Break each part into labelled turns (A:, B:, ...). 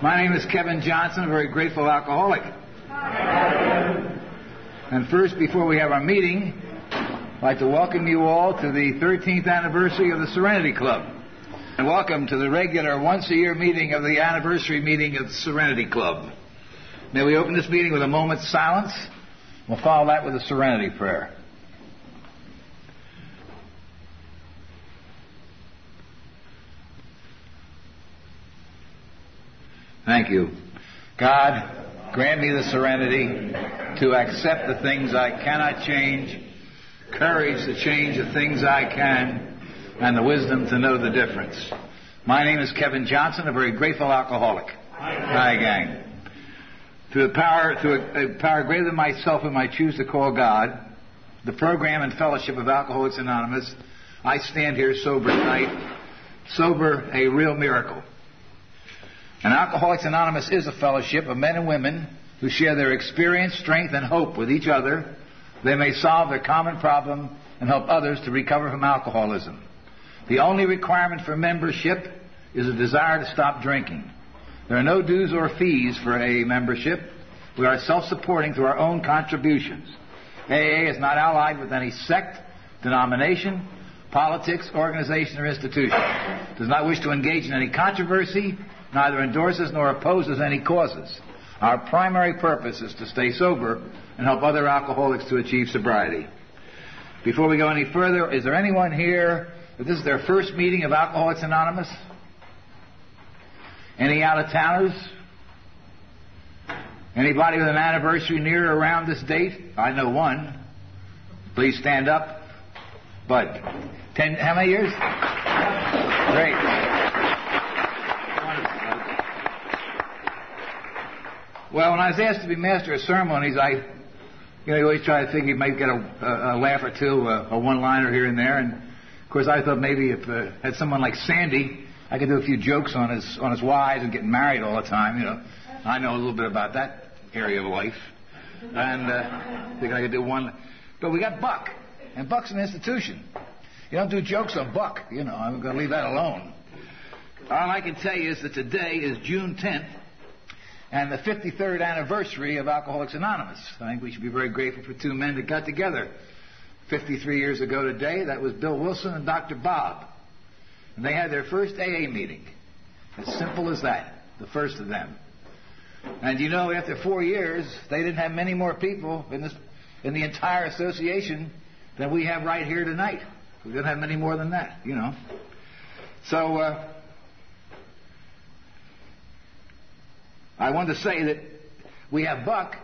A: My name is Kevin Johnson, a very grateful alcoholic. And first, before we have our meeting, I'd like to welcome you all to the 13th anniversary of the Serenity Club. And welcome to the regular once-a-year meeting of the anniversary meeting of the Serenity Club. May we open this meeting with a moment's silence. We'll follow that with a Serenity prayer. Thank you. God, grant me the serenity to accept the things I cannot change, courage to change the things I can, and the wisdom to know the difference. My name is Kevin Johnson, a very grateful alcoholic. Hi, gang. Through a power greater than myself, whom I choose to call God, the program and fellowship of Alcoholics Anonymous, I stand here sober tonight. Sober, a real miracle. And Alcoholics Anonymous is a fellowship of men and women who share their experience, strength, and hope with each other. They may solve their common problem and help others to recover from alcoholism. The only requirement for membership is a desire to stop drinking. There are no dues or fees for AA membership. We are self-supporting through our own contributions. AA is not allied with any sect, denomination, politics, organization, or institution. It does not wish to engage in any controversy, neither endorses nor opposes any causes. Our primary purpose is to stay sober and help other alcoholics to achieve sobriety. Before we go any further, is there anyone here that this is their first meeting of Alcoholics Anonymous? Any out-of-towners? Anybody with an anniversary near or around this date? I know one. Please stand up. Bud. How many years? Great. Well, when I was asked to be master of ceremonies, you always try to think you might get a laugh or two, a one-liner here and there. And of course, I thought maybe if had someone like Sandy, I could do a few jokes on his wives and getting married all the time. You know, I know a little bit about that area of life, and I think I could do one. But we got Buck, and Buck's an institution. You don't do jokes on Buck. You know, I'm going to leave that alone. All I can tell you is that today is June 10th. And the 53rd anniversary of Alcoholics Anonymous. I think we should be very grateful for two men that got together 53 years ago today. That was Bill Wilson and Dr. Bob. And they had their first AA meeting. As simple as that. The first of them. And you know, after 4 years, they didn't have many more people in the entire association than we have right here tonight. We didn't have many more than that, you know. So, I want to say that we have Buck,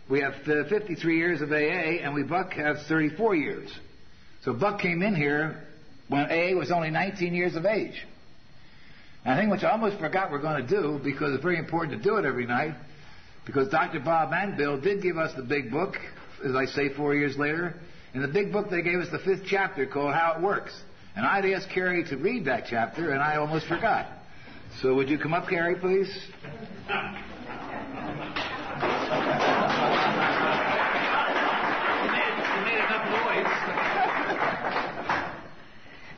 A: we have 53 years of AA, and Buck has 34 years. So Buck came in here when AA was only 19 years of age. And I think which I almost forgot we're going to do, because it's very important to do it every night, because Dr. Bob and Bill did give us the big book, as I say 4 years later. In the big book they gave us the 5th chapter called How It Works. And I'd asked Carrie to read that chapter, and I almost forgot. So would you come up, Carrie, please?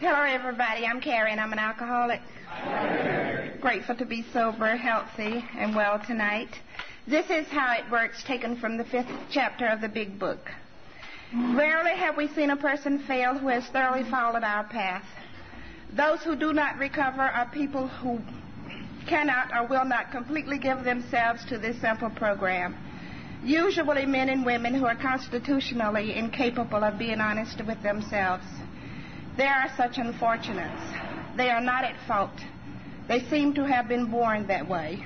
B: Hello, everybody. I'm Carrie, and I'm an alcoholic. Grateful to be sober, healthy, and well tonight. This is How It Works, taken from the 5th chapter of the Big Book. Rarely have we seen a person fail who has thoroughly followed our path. Those who do not recover are people who cannot or will not completely give themselves to this simple program. Usually men and women who are constitutionally incapable of being honest with themselves. There are such unfortunates. They are not at fault. They seem to have been born that way.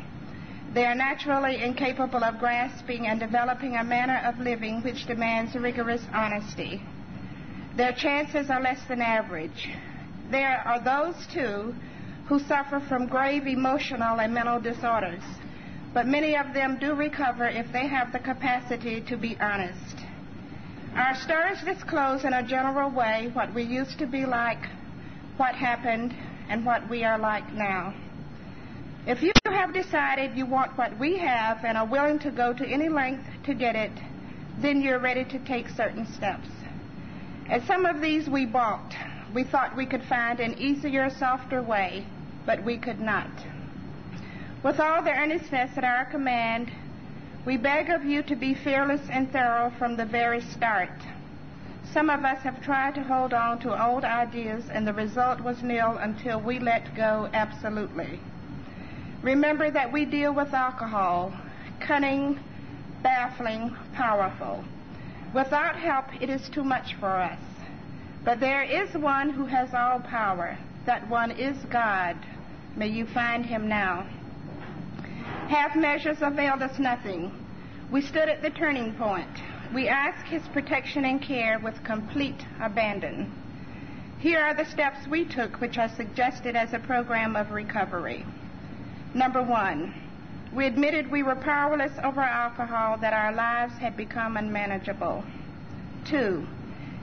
B: They are naturally incapable of grasping and developing a manner of living which demands rigorous honesty. Their chances are less than average. There are those, too, who suffer from grave emotional and mental disorders, but many of them do recover if they have the capacity to be honest. Our stories disclose in a general way what we used to be like, what happened, and what we are like now. If you have decided you want what we have and are willing to go to any length to get it, then you're ready to take certain steps. And some of these we balked. We thought we could find an easier, softer way, but we could not. With all the earnestness at our command, we beg of you to be fearless and thorough from the very start. Some of us have tried to hold on to old ideas, and the result was nil until we let go absolutely. Remember that we deal with alcohol, cunning, baffling, powerful. Without help, it is too much for us. But there is one who has all power. That one is God. May you find him now. Half measures availed us nothing. We stood at the turning point. We ask his protection and care with complete abandon. Here are the steps we took, which are suggested as a program of recovery. Number 1, we admitted we were powerless over alcohol, that our lives had become unmanageable. 2,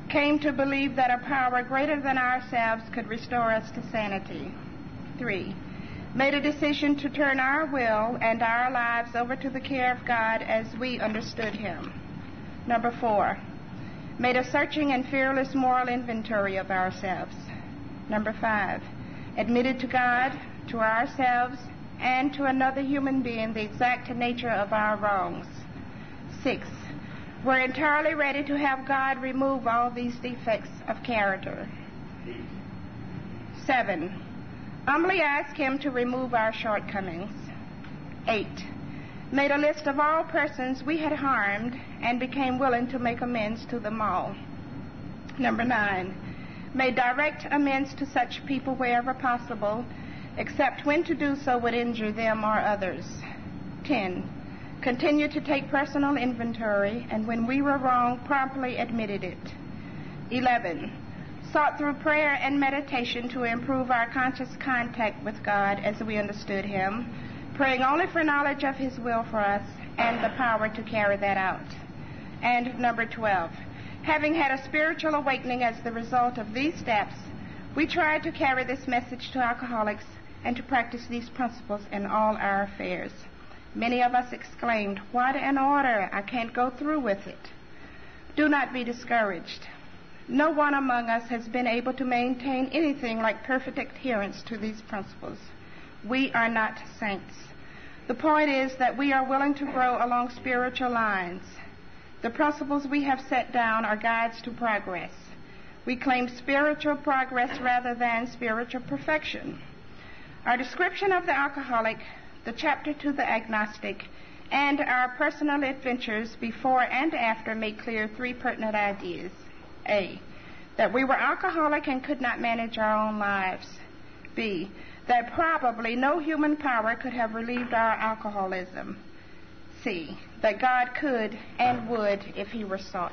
B: came to believe that a power greater than ourselves could restore us to sanity. 3, made a decision to turn our will and our lives over to the care of God as we understood him. Number 4, made a searching and fearless moral inventory of ourselves. Number 5, admitted to God, to ourselves, and to another human being the exact nature of our wrongs. 6, we're entirely ready to have God remove all these defects of character. 7, humbly ask him to remove our shortcomings. 8, made a list of all persons we had harmed and became willing to make amends to them all. Number 9, made direct amends to such people wherever possible, except when to do so would injure them or others. 10, continued to take personal inventory, and when we were wrong, promptly admitted it. 11, sought through prayer and meditation to improve our conscious contact with God as we understood him, praying only for knowledge of his will for us and the power to carry that out. And number 12, having had a spiritual awakening as the result of these steps, we tried to carry this message to alcoholics and to practice these principles in all our affairs. Many of us exclaimed, "What an order! I can't go through with it." Do not be discouraged. No one among us has been able to maintain anything like perfect adherence to these principles. We are not saints. The point is that we are willing to grow along spiritual lines. The principles we have set down are guides to progress. We claim spiritual progress rather than spiritual perfection. Our description of the alcoholic, the chapter to the agnostic, and our personal adventures before and after make clear 3 pertinent ideas. A, that we were alcoholic and could not manage our own lives. B, that probably no human power could have relieved our alcoholism. C, that God could and would if he were sought.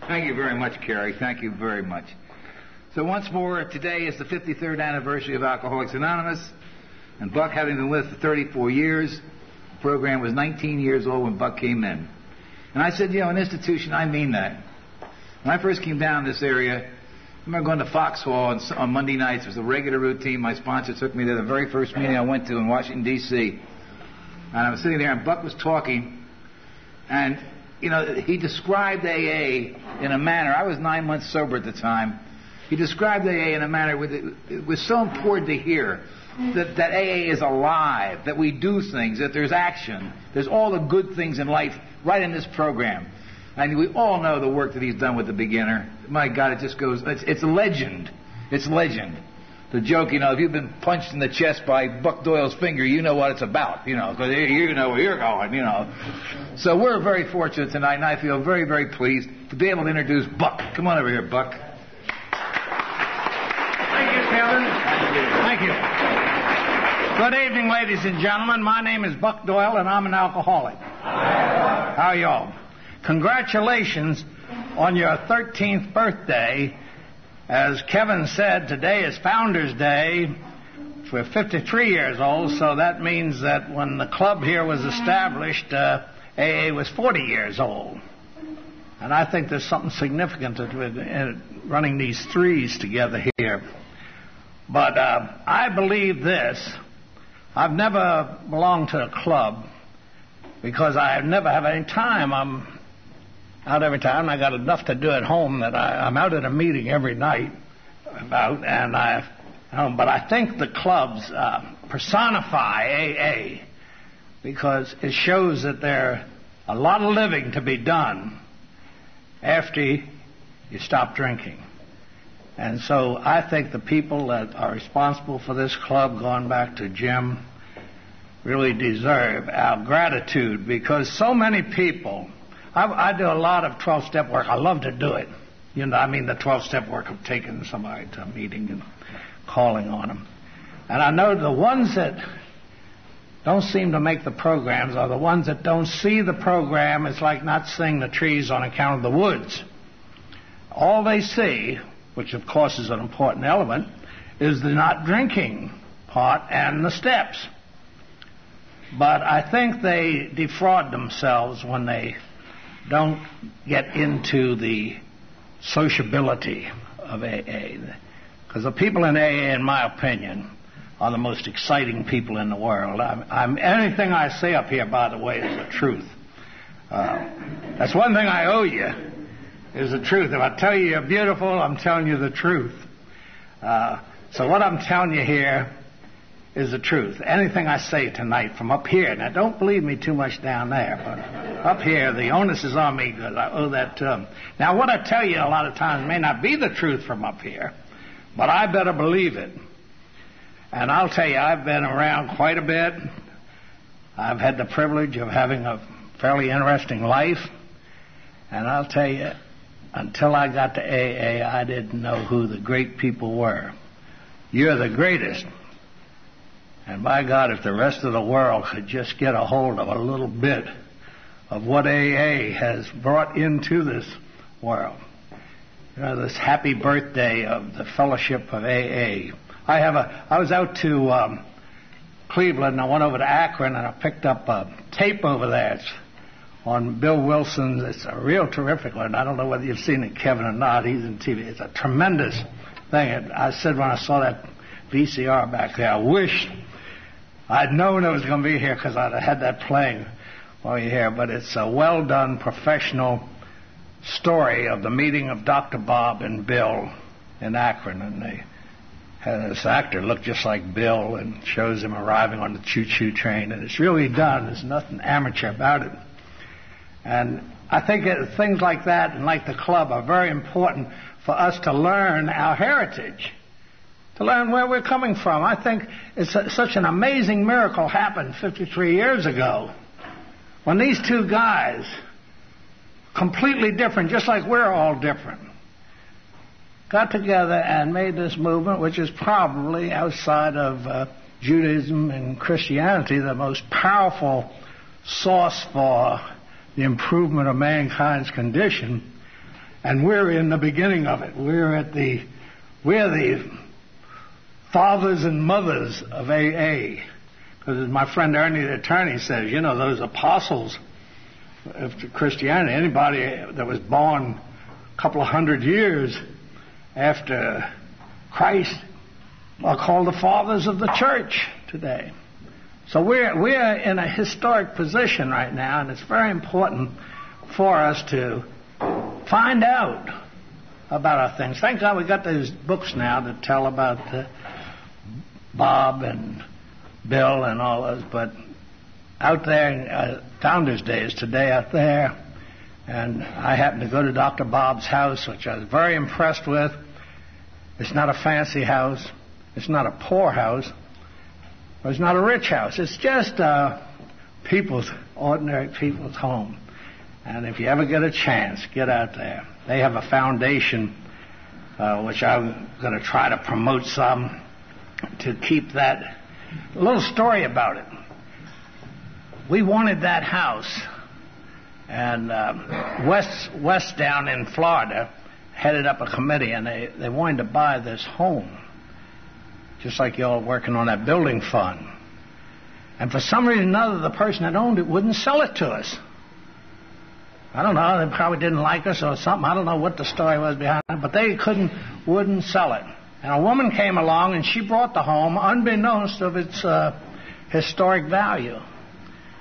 A: Thank you very much, Carrie. Thank you very much. So once more, today is the 53rd anniversary of Alcoholics Anonymous, and Buck, having been with us for 34 years, the program was 19 years old when Buck came in. And I said, an institution, I mean that. When I first came down this area, I remember going to Foxhall on Monday nights. It was a regular routine. My sponsor took me there the very first meeting I went to in Washington, D.C. And I was sitting there, and Buck was talking, and, he described AA in a manner. I was 9 months sober at the time. He described AA in a manner it was so important to hear that AA is alive, that we do things, that there's action. There's all the good things in life right in this program. And we all know the work that he's done with the beginner. My God, it just goes, it's legend. It's legend. The joke, if you've been punched in the chest by Buck Doyle's finger, you know what it's about, because you know where you're going, So we're very fortunate tonight, and I feel very, very pleased to be able to introduce Buck. Come on over here, Buck.
C: Thank you, Kevin. Thank you. Good evening, ladies and gentlemen. My name is Buck Doyle, and I'm an alcoholic. How are y'all? Congratulations on your 13th birthday. As Kevin said, today is Founders Day. We're 53 years old, so that means that when the club here was established, AA was 40 years old. And I think there's something significant in running these threes together here. But I believe this. I've never belonged to a club because I never have any time. I'm out every time. I got enough to do at home that I'm out at a meeting every night and But I think the clubs personify AA because it shows that there's a lot of living to be done after you stop drinking. And so I think the people that are responsible for this club, going back to Jim, really deserve our gratitude, because so many people, I do a lot of 12-step work. I love to do it. The 12-step work of taking somebody to a meeting and calling on them. And I know the ones that don't seem to make the programs are the ones that don't see the program. It's like not seeing the trees on account of the woods. All they see, which of course is an important element, is the not drinking part and the steps. But I think they defraud themselves when they don't get into the sociability of AA. Because the people in AA, in my opinion, are the most exciting people in the world. Anything I say up here, by the way, is the truth. That's one thing I owe you, is the truth. If I tell you you're beautiful, I'm telling you the truth. So what I'm telling you here is the truth. Anything I say tonight from up here, now don't believe me too much down there, but up here, the onus is on me because I owe that to them. Now, what I tell you a lot of times may not be the truth from up here, but I better believe it. And I'll tell you, I've been around quite a bit. I've had the privilege of having a fairly interesting life. And I'll tell you, until I got to AA, I didn't know who the great people were. You're the greatest. And by God, if the rest of the world could just get a hold of a little bit of what AA has brought into this world. This happy birthday of the fellowship of AA. I was out to Cleveland, and I went over to Akron, and I picked up a tape over there. It's on Bill Wilson's. It's a real terrific one. I don't know whether you've seen it, Kevin, or not. He's in TV. It's a tremendous thing. I said when I saw that VCR back there, I wish I'd known it was going to be here because I'd have had that playing while you're here. But it's a well-done, professional story of the meeting of Dr. Bob and Bill in Akron, and they had this actor look just like Bill and shows him arriving on the choo-choo train, and it's really done. There's nothing amateur about it. And I think things like that and like the club are very important for us to learn our heritage, to learn where we're coming from. I think it's such an amazing miracle happened 53 years ago when these two guys, completely different, just like we're all different, got together and made this movement, which is probably outside of Judaism and Christianity the most powerful source for the improvement of mankind's condition. And we're in the beginning of it. We're the fathers and mothers of AA. Because as my friend Ernie the attorney says, those apostles of Christianity, anybody that was born a couple of hundred years after Christ are called the fathers of the church today. So we're in a historic position right now, and it's very important for us to find out about our things. Thank God we got those books now that tell about Bob and Bill and all those. But out there in Founders Day is today out there, and I happened to go to Dr. Bob's house, which I was very impressed with. It's not a fancy house. It's not a poor house. It's not a rich house. It's just ordinary people's home. And if you ever get a chance, get out there. They have a foundation, which I'm going to try to promote some, to keep that. A little story about it. We wanted that house, and Wes down in Florida headed up a committee, and they wanted to buy this home, just like y'all working on that building fund. And for some reason or another, the person that owned it wouldn't sell it to us. I don't know, they probably didn't like us or something. I don't know what the story was behind it, but they wouldn't sell it. And a woman came along, and she brought the home, unbeknownst of its historic value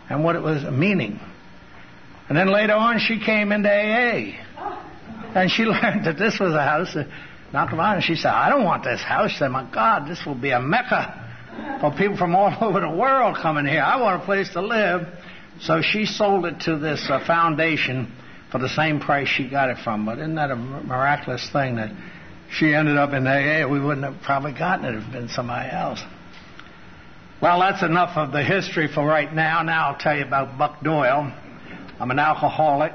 C: and what it was meaning. And then later on, she came into AA. And she learned that this was a house that knocked on it, and she said, I don't want this house. She said, my God, this will be a mecca for people from all over the world coming here. I want a place to live. So she sold it to this foundation for the same price she got it from. But isn't that a miraculous thing that she ended up in AA? We wouldn't have probably gotten it if it had been somebody else. Well, that's enough of the history for right now. Now I'll tell you about Buck Doyle. I'm an alcoholic,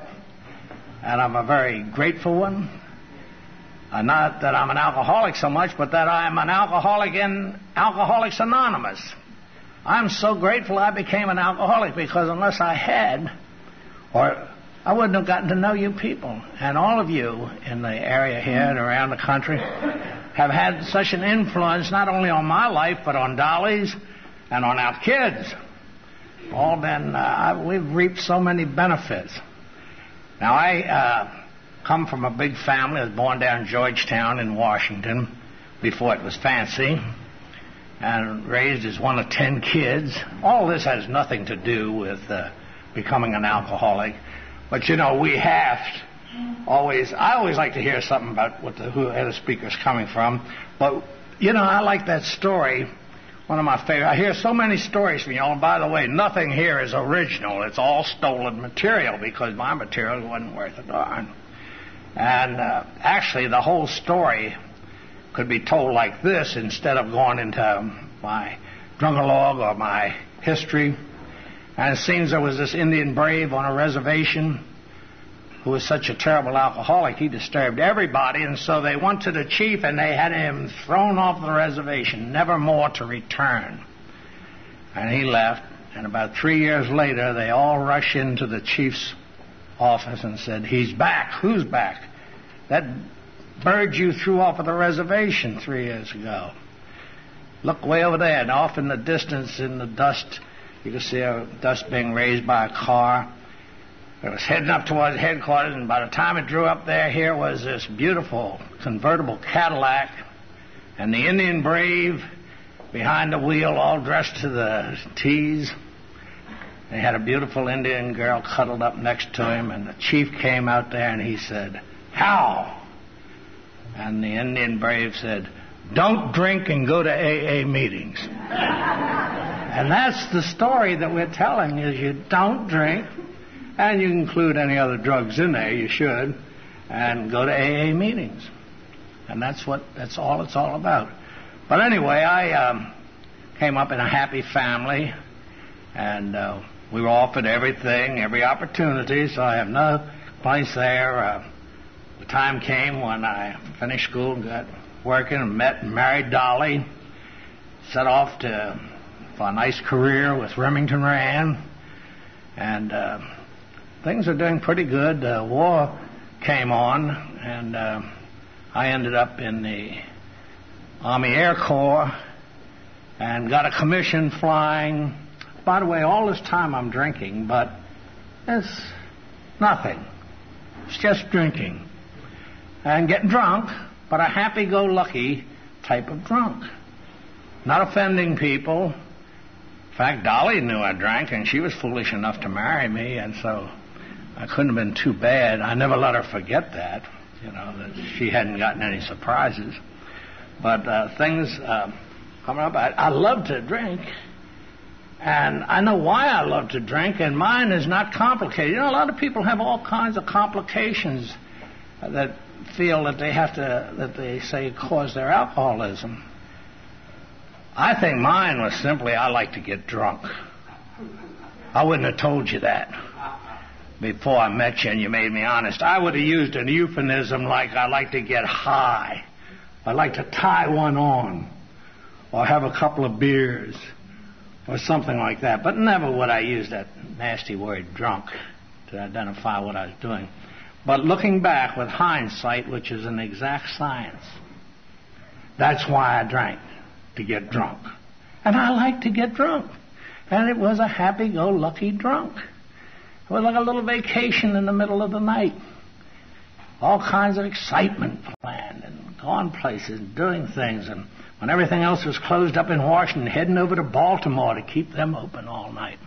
C: and I'm a very grateful one. Not that I'm an alcoholic so much, but that I'm an alcoholic in Alcoholics Anonymous. I'm so grateful I became an alcoholic, because unless I had, or I wouldn't have gotten to know you people. And all of you in the area here and around the country have had such an influence not only on my life, but on Dolly's and on our kids. We've reaped so many benefits. Now, I come from a big family. I was born down in Georgetown in Washington before it was fancy, and raised as one of 10 kids. All this has nothing to do with becoming an alcoholic. But, you know, I always like to hear something about who the speaker's coming from. But, you know, I like that story. One of my favorite. I hear so many stories from you all. And by the way, nothing here is original. It's all stolen material, because my material wasn't worth a darn. And actually, the whole story could be told like this instead of going into my drunk-a-log or my history. And it seems there was this Indian brave on a reservation who was such a terrible alcoholic. He disturbed everybody, and so they went to the chief and they had him thrown off the reservation, never more to return. And he left, and about 3 years later, they all rushed into the chief's office and said, he's back. Who's back? That bird you threw off of the reservation 3 years ago. Look way over there, and off in the distance in the dust, you can see a dust being raised by a car. It was heading up towards headquarters, and by the time it drew up there, here was this beautiful convertible Cadillac, and the Indian brave behind the wheel, all dressed to the T's. They had a beautiful Indian girl cuddled up next to him, and the chief came out there and he said, how? And the Indian brave said, don't drink and go to AA meetings. And that's the story that we're telling, is you don't drink, and you include any other drugs in there, you should, and go to AA meetings. And that's all it's all about. But anyway, I came up in a happy family, and we were offered everything, every opportunity, so I have no place there. The time came when I finished school and got working and met and married Dolly, set off for a nice career with Remington Rand, and things are doing pretty good. War came on, and I ended up in the Army Air Corps and got a commission flying. By the way, all this time I'm drinking, but it's nothing. It's just drinking. And getting drunk, but a happy-go-lucky type of drunk. Not offending people. In fact, Dolly knew I drank, and she was foolish enough to marry me, and so I couldn't have been too bad. I never let her forget that, that she hadn't gotten any surprises. But things coming up, I love to drink. And I know why I love to drink, and mine is not complicated. A lot of people have all kinds of complications that feel that they say cause their alcoholism. I think mine was simply I like to get drunk. I wouldn't have told you that before I met you and you made me honest. I would have used a euphemism like I like to get high. I like to tie one on or have a couple of beers or something like that. But never would I use that nasty word drunk to identify what I was doing. But looking back with hindsight, which is an exact science, that's why I drank, to get drunk. And I like to get drunk. And it was a happy-go-lucky drunk. It was like a little vacation in the middle of the night. All kinds of excitement planned and going places and doing things. And when everything else was closed up in Washington, heading over to Baltimore to keep them open all night.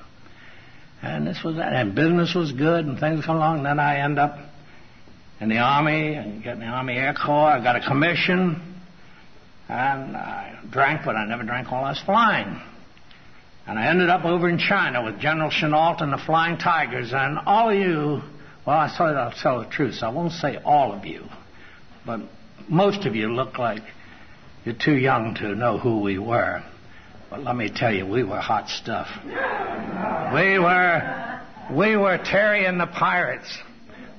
C: And this was that. And business was good and things come along. And then I end up in the Army and get in the Army Air Corps. I got a commission. And I drank, but I never drank while I was flying. And I ended up over in China with General Chenault and the Flying Tigers. And all of you, well, I'll tell the truth, so I won't say all of you, but most of you look like you're too young to know who we were. But let me tell you, we were hot stuff. We were Terry and the Pirates.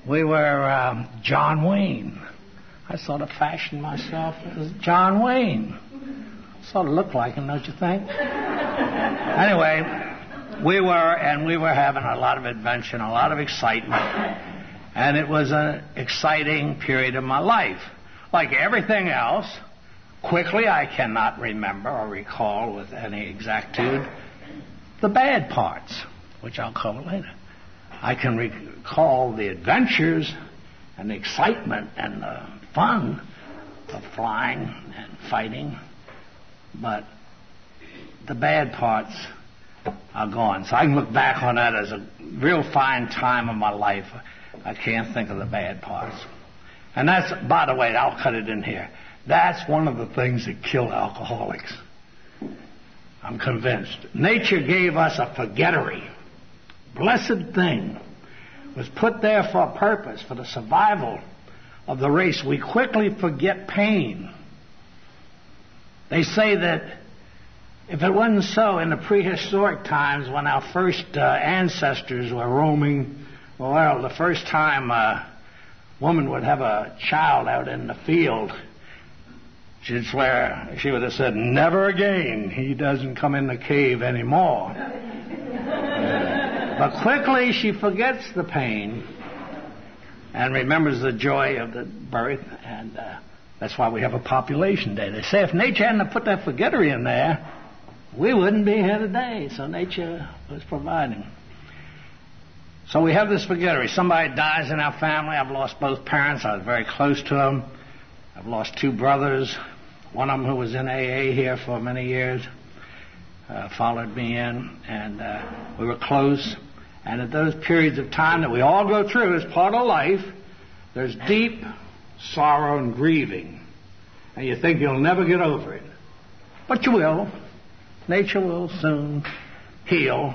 C: We were John Wayne. I sort of fashioned myself as John Wayne. Sort of looked like him, don't you think? Anyway, we were having a lot of adventure and a lot of excitement. And it was an exciting period of my life. Like everything else, quickly I cannot remember or recall with any exactitude the bad parts, which I'll cover later. I can recall the adventures and the excitement and the fun of flying and fighting, but the bad parts are gone. So I can look back on that as a real fine time of my life. I can't think of the bad parts. And that's, by the way, I'll cut it in here. That's one of the things that kill alcoholics. I'm convinced. Nature gave us a forgettery. Blessed thing was put there for a purpose, for the survival of the race. We quickly forget pain. They say that if it wasn't so in the prehistoric times when our first ancestors were roaming, well, the first time a woman would have a child out in the field, she'd swear, she would have said, "Never again. He doesn't come in the cave anymore." But quickly she forgets the pain and remembers the joy of the birth, and that's why we have a population day. They say if nature hadn't put that forgettery in there, we wouldn't be here today. So nature was providing. So we have this forgettery. Somebody dies in our family. I've lost both parents. I was very close to them. I've lost two brothers. One of them who was in AA here for many years followed me in, and we were close. And at those periods of time that we all go through as part of life, there's deep sorrow and grieving. And you think you'll never get over it. But you will. Nature will soon heal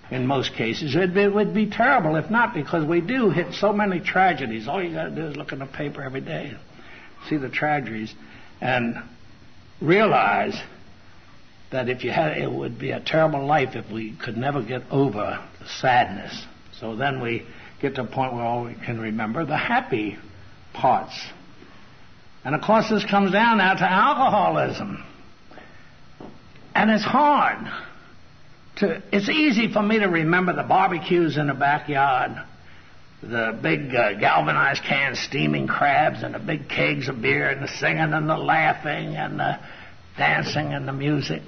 C: in most cases. It would be terrible if not, because we do hit so many tragedies. All you got to do is look in the paper every day, see the tragedies, and realize that if you had, it would be a terrible life if we could never get over the sadness. So then we get to a point where all we can remember the happy parts. And of course this comes down now to alcoholism. And it's hard. It's easy for me to remember the barbecues in the backyard, the big galvanized cans steaming crabs and the big kegs of beer and the singing and the laughing and the dancing and the music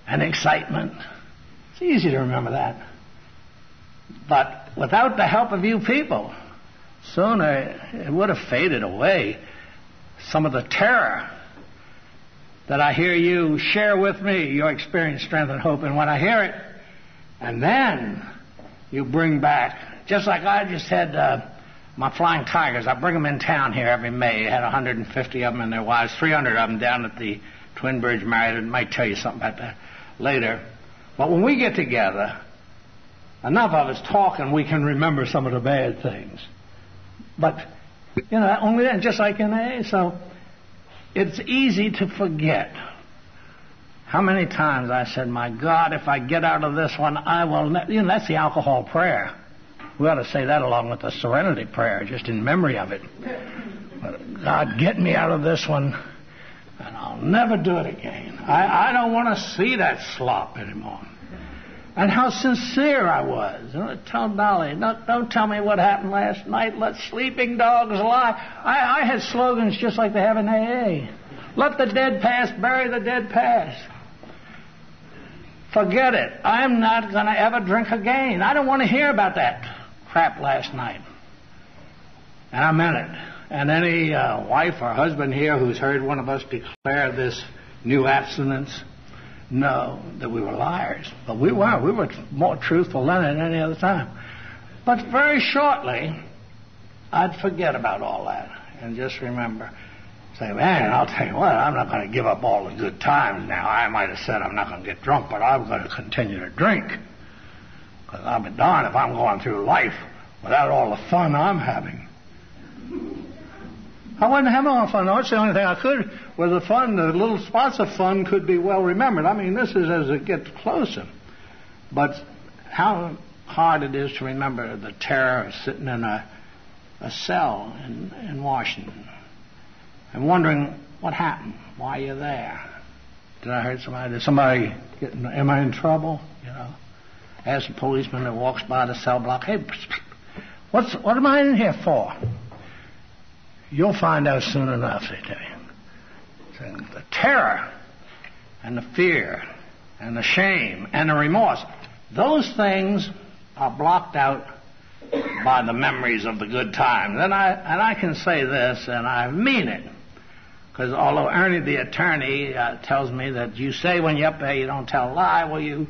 C: and excitement. It's easy to remember that. But without the help of you people, sooner it would have faded away. Some of the terror that I hear you share with me, your experience, strength, and hope, and when I hear it, and then you bring back, just like I just had my Flying Tigers. I bring them in town here every May. I had 150 of them and their wives, 300 of them down at the Twin Bridge Marriott. I might tell you something about that later. But when we get together, enough of us talk and we can remember some of the bad things. But, you know, only then, just like in AA. So it's easy to forget. How many times I said, my God, if I get out of this one, I will you know, that's the alcohol prayer. We ought to say that along with the Serenity prayer, just in memory of it. But God, get me out of this one, and I'll never do it again. I don't want to see that slop anymore. And how sincere I was. You know, tell Dolly, don't tell me what happened last night. Let sleeping dogs lie. I had slogans just like they have in AA. Let the dead past bury the dead past. Forget it. I'm not going to ever drink again. I don't want to hear about that crap last night. And I meant it. And any wife or husband here who's heard one of us declare this new abstinence know that we were liars. But we weren't. We were more truthful then than any other time. But very shortly, I'd forget about all that and just remember, say, man, I'll tell you what, I'm not going to give up all the good times now. I might have said I'm not going to get drunk, but I'm going to continue to drink. Because I'll be darned if I'm going through life without all the fun I'm having. I wasn't having all the fun. That's the only thing I could was the fun. The little spots of fun could be well remembered. I mean, this is as it gets closer. But how hard it is to remember the terror of sitting in a cell in Washington and wondering what happened. Why are you there? Did I hurt somebody? Did somebody am I in trouble? You know, ask the policeman that walks by the cell block, hey, what am I in here for? You'll find out soon enough, they tell you. So the terror and the fear and the shame and the remorse, those things are blocked out by the memories of the good times. And I can say this, and I mean it, because although Ernie the attorney tells me that you say when you're up there you don't tell a lie, well, you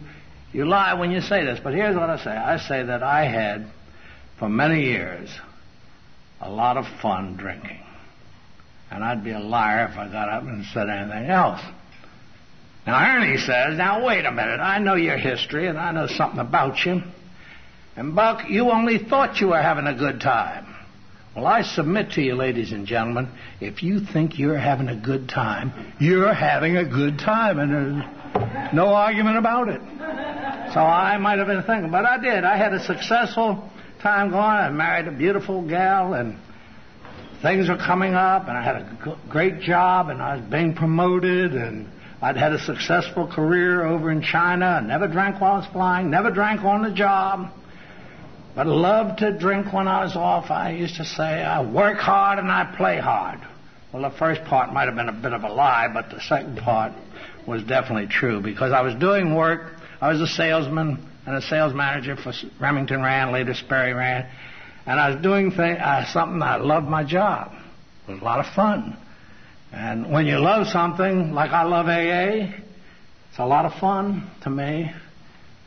C: lie when you say this. But here's what I say. I say that I had, for many years, a lot of fun drinking. And I'd be a liar if I got up and said anything else. Now, Ernie says, now, wait a minute. I know your history, and I know something about you. And, Buck, you only thought you were having a good time. Well, I submit to you, ladies and gentlemen, if you think you're having a good time, you're having a good time, and there's no argument about it. So I might have been thinking, but I did. I had a successful time going. I married a beautiful gal, and things were coming up, and I had a great job, and I was being promoted, and I'd had a successful career over in China. I never drank while I was flying, never drank on the job, but loved to drink when I was off. I used to say, I work hard and I play hard. Well, the first part might have been a bit of a lie, but the second part was definitely true, because I was doing work. I was a salesman and a sales manager for Remington Rand, later Sperry Rand, and I was doing something. I loved my job. It was a lot of fun. And when you love something, like I love AA, it's a lot of fun to me.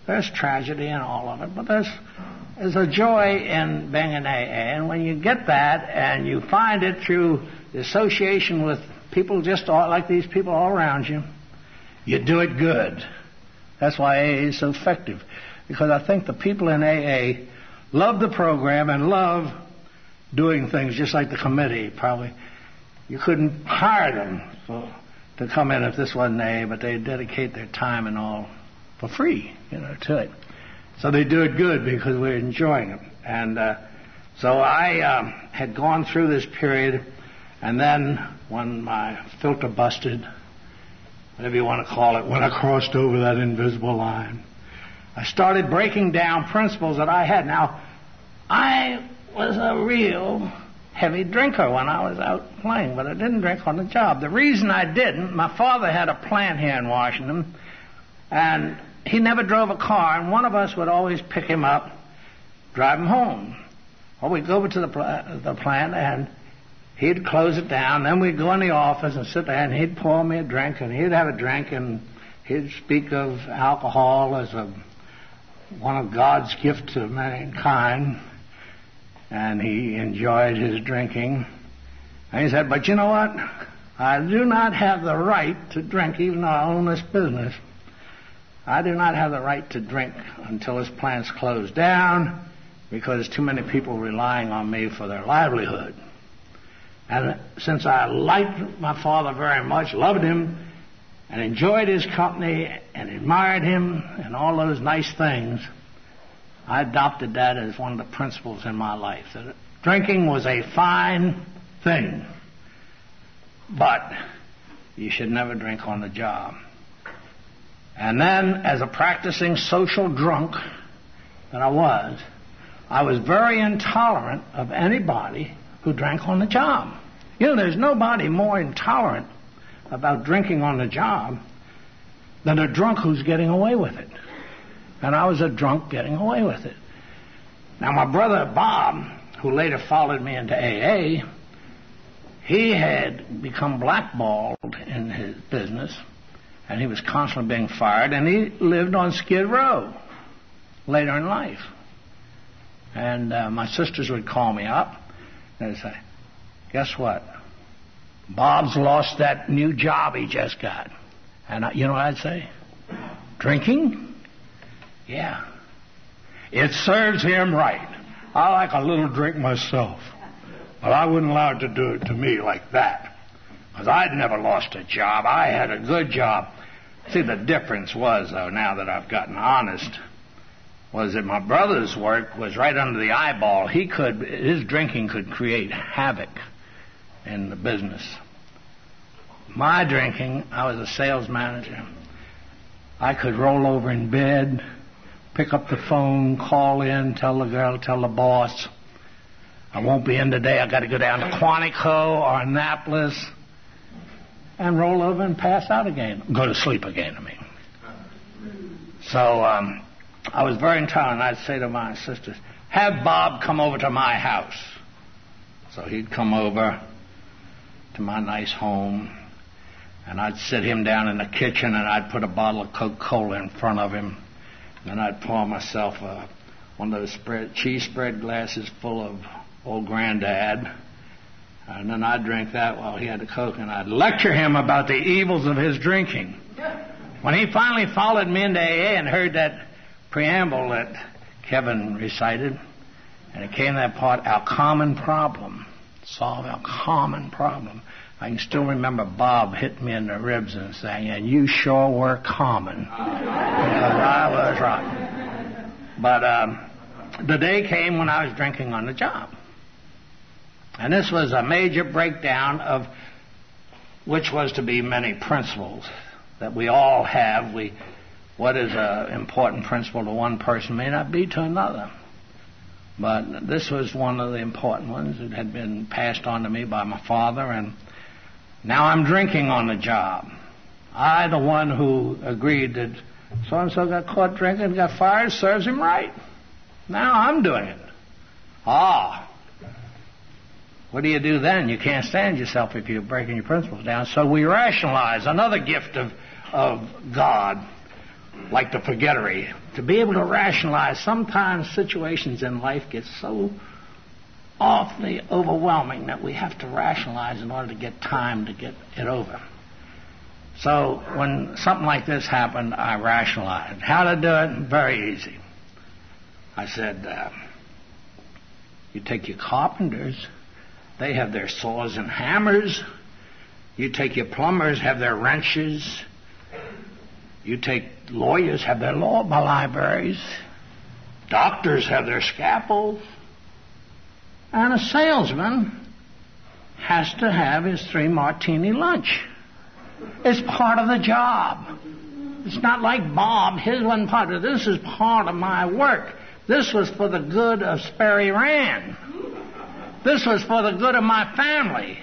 C: There's tragedy in all of it, but there's a joy in being in AA. And when you get that and you find it through the association with people just like these people all around you, you do it good. That's why AA is so effective. Because I think the people in AA love the program and love doing things just like the committee. Probably you couldn't hire them to come in if this wasn't AA, but they dedicate their time and all for free, to it. So they do it good because we're enjoying it. And so I had gone through this period, and then when my filter busted, whatever you want to call it, when I crossed over that invisible line, I started breaking down principles that I had. Now, I was a real heavy drinker when I was out playing, but I didn't drink on the job. The reason I didn't, my father had a plant here in Washington, and he never drove a car, and one of us would always pick him up, drive him home. Or we'd go over to the plant, and he'd close it down. Then we'd go in the office and sit there, and he'd pour me a drink, and he'd have a drink, and he'd speak of alcohol as one of God's gifts to mankind, and he enjoyed his drinking. And he said, but you know what? I do not have the right to drink, even though I own this business. I do not have the right to drink until this plant's closed down, because there's too many people relying on me for their livelihood. And since I liked my father very much, loved him, and enjoyed his company, and admired him, and all those nice things, I adopted that as one of the principles in my life. That drinking was a fine thing, but you should never drink on the job. And then, as a practicing social drunk that I was very intolerant of anybody who drank on the job. There's nobody more intolerant about drinking on the job than a drunk who's getting away with it. And I was a drunk getting away with it. Now, my brother Bob, who later followed me into AA, he had become blackballed in his business, and he was constantly being fired, and he lived on Skid Row later in life. And my sisters would call me up, They say, guess what? Bob's lost that new job he just got. And you know what I'd say? Drinking? Yeah. It serves him right. I like a little drink myself. But I wouldn't allow it to do it to me like that. Because I'd never lost a job. I had a good job. See, the difference was, though, now that I've gotten honest, was that my brother's work was right under the eyeball. His drinking could create havoc in the business. My drinking, I was a sales manager. I could roll over in bed, pick up the phone, call in, tell the girl, tell the boss, I won't be in today. I got to go down to Quantico or Annapolis, and roll over and pass out again. Go to sleep again, I mean. So I was very intolerant. I'd say to my sisters, have Bob come over to my house. So he'd come over to my nice home, and I'd sit him down in the kitchen, and I'd put a bottle of Coca-Cola in front of him, and then I'd pour myself one of those cheese spread glasses full of old Granddad, and then I'd drink that while he had the Coke, and I'd lecture him about the evils of his drinking. When he finally followed me into AA and heard that preamble that Kevin recited, and it came to that part, our common problem, solve our common problem. I can still remember Bob hitting me in the ribs and saying, and you sure were common. Because I was right. But the day came when I was drinking on the job. And this was a major breakdown of which was to be many principles that we all have. What is an important principle to one person may not be to another. But this was one of the important ones. It had been passed on to me by my father, and now I'm drinking on the job. I, the one who agreed that so-and-so got caught drinking, got fired, serves him right. Now I'm doing it. What do you do then? You can't stand yourself if you're breaking your principles down. So we rationalize. Another gift of God, like the forgettery, to be able to rationalize. Sometimes situations in life get so awfully overwhelming that we have to rationalize in order to get time to get it over. So when something like this happened, I rationalized. How to do it? Very easy. I said, you take your carpenters, they have their saws and hammers. You take your plumbers, have their wrenches. You take lawyers, have their law libraries. Doctors have their scalpels. And a salesman has to have his 3-martini lunch. It's part of the job. It's not like Bob. His wasn't part of it. This is part of my work. This was for the good of Sperry Rand. This was for the good of my family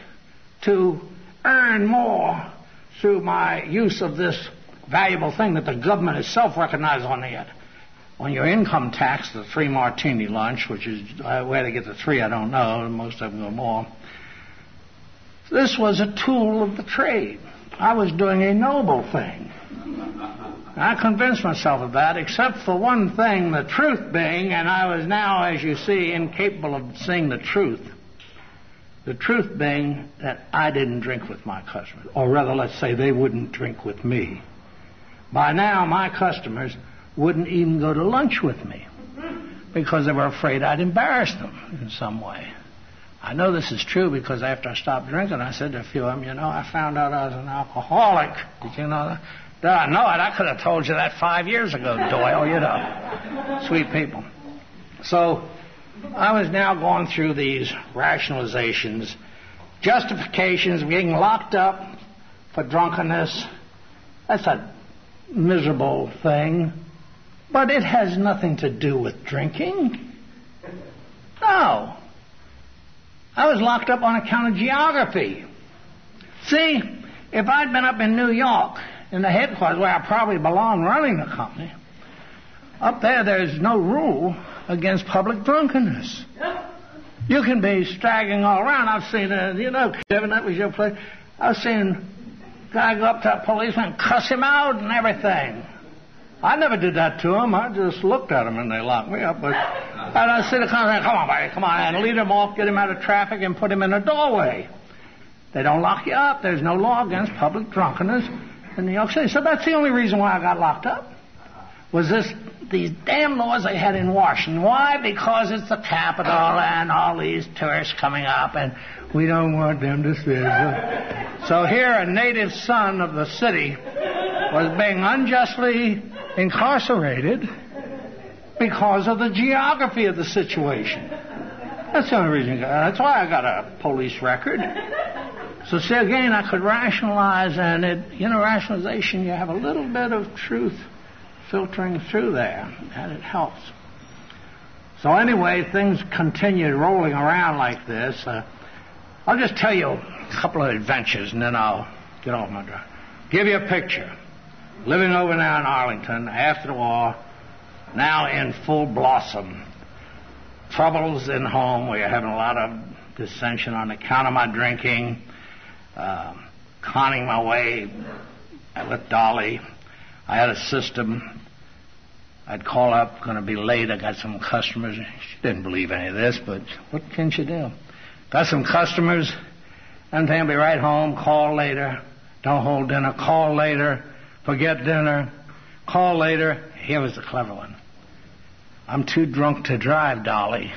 C: to earn more through my use of this valuable thing that the government itself recognized on your income tax, the 3-martini lunch, which is where they get the 3, I don't know. Most of them go more. This was a tool of the trade. I was doing a noble thing. I convinced myself of that, except for one thing, the truth being, and I was now, as you see, incapable of seeing the truth. The truth being that I didn't drink with my customers. Or rather, let's say they wouldn't drink with me. By now, my customers wouldn't even go to lunch with me because they were afraid I'd embarrass them in some way. I know this is true because after I stopped drinking, I said to a few of them, I found out I was an alcoholic. Did you know that? Did I know it? I could have told you that 5 years ago, Doyle, Sweet people. So I was now going through these rationalizations, justifications, being locked up for drunkenness. That's a miserable thing. But it has nothing to do with drinking. No. I was locked up on account of geography. See, if I'd been up in New York, in the headquarters where I probably belong running the company, up there's no rule against public drunkenness. You can be staggering all around. I've seen, Kevin, that was your place. I've seen a guy go up to a policeman and cuss him out and everything. I never did that to them. I just looked at them and they locked me up. And I said, come on, buddy, come on, and lead him off, get him out of traffic, and put him in a doorway. They don't lock you up. There's no law against public drunkenness in New York City. So that's the only reason why I got locked up. Was these damn laws they had in Washington. Why? Because it's the capital and all these tourists coming up, and we don't want them to see. So here, a native son of the city was being unjustly incarcerated because of the geography of the situation. That's the only reason. That's why I got a police record. So see, again, I could rationalize, and rationalization, you have a little bit of truth filtering through there, and it helps. So anyway, things continued rolling around like this. I'll just tell you a couple of adventures, and then I'll get off my drive. Give you a picture. Living over now in Arlington, after the war, now in full blossom. Troubles in home. We're having a lot of dissension on account of my drinking, conning my way with Dolly. I had a system. I'd call up, going to be late. I got some customers. She didn't believe any of this, but what can she do? Got some customers, and they'll be right home. Call later. Don't hold dinner. Call later. Forget dinner. Call later. Here was the clever one. I'm too drunk to drive, Dolly.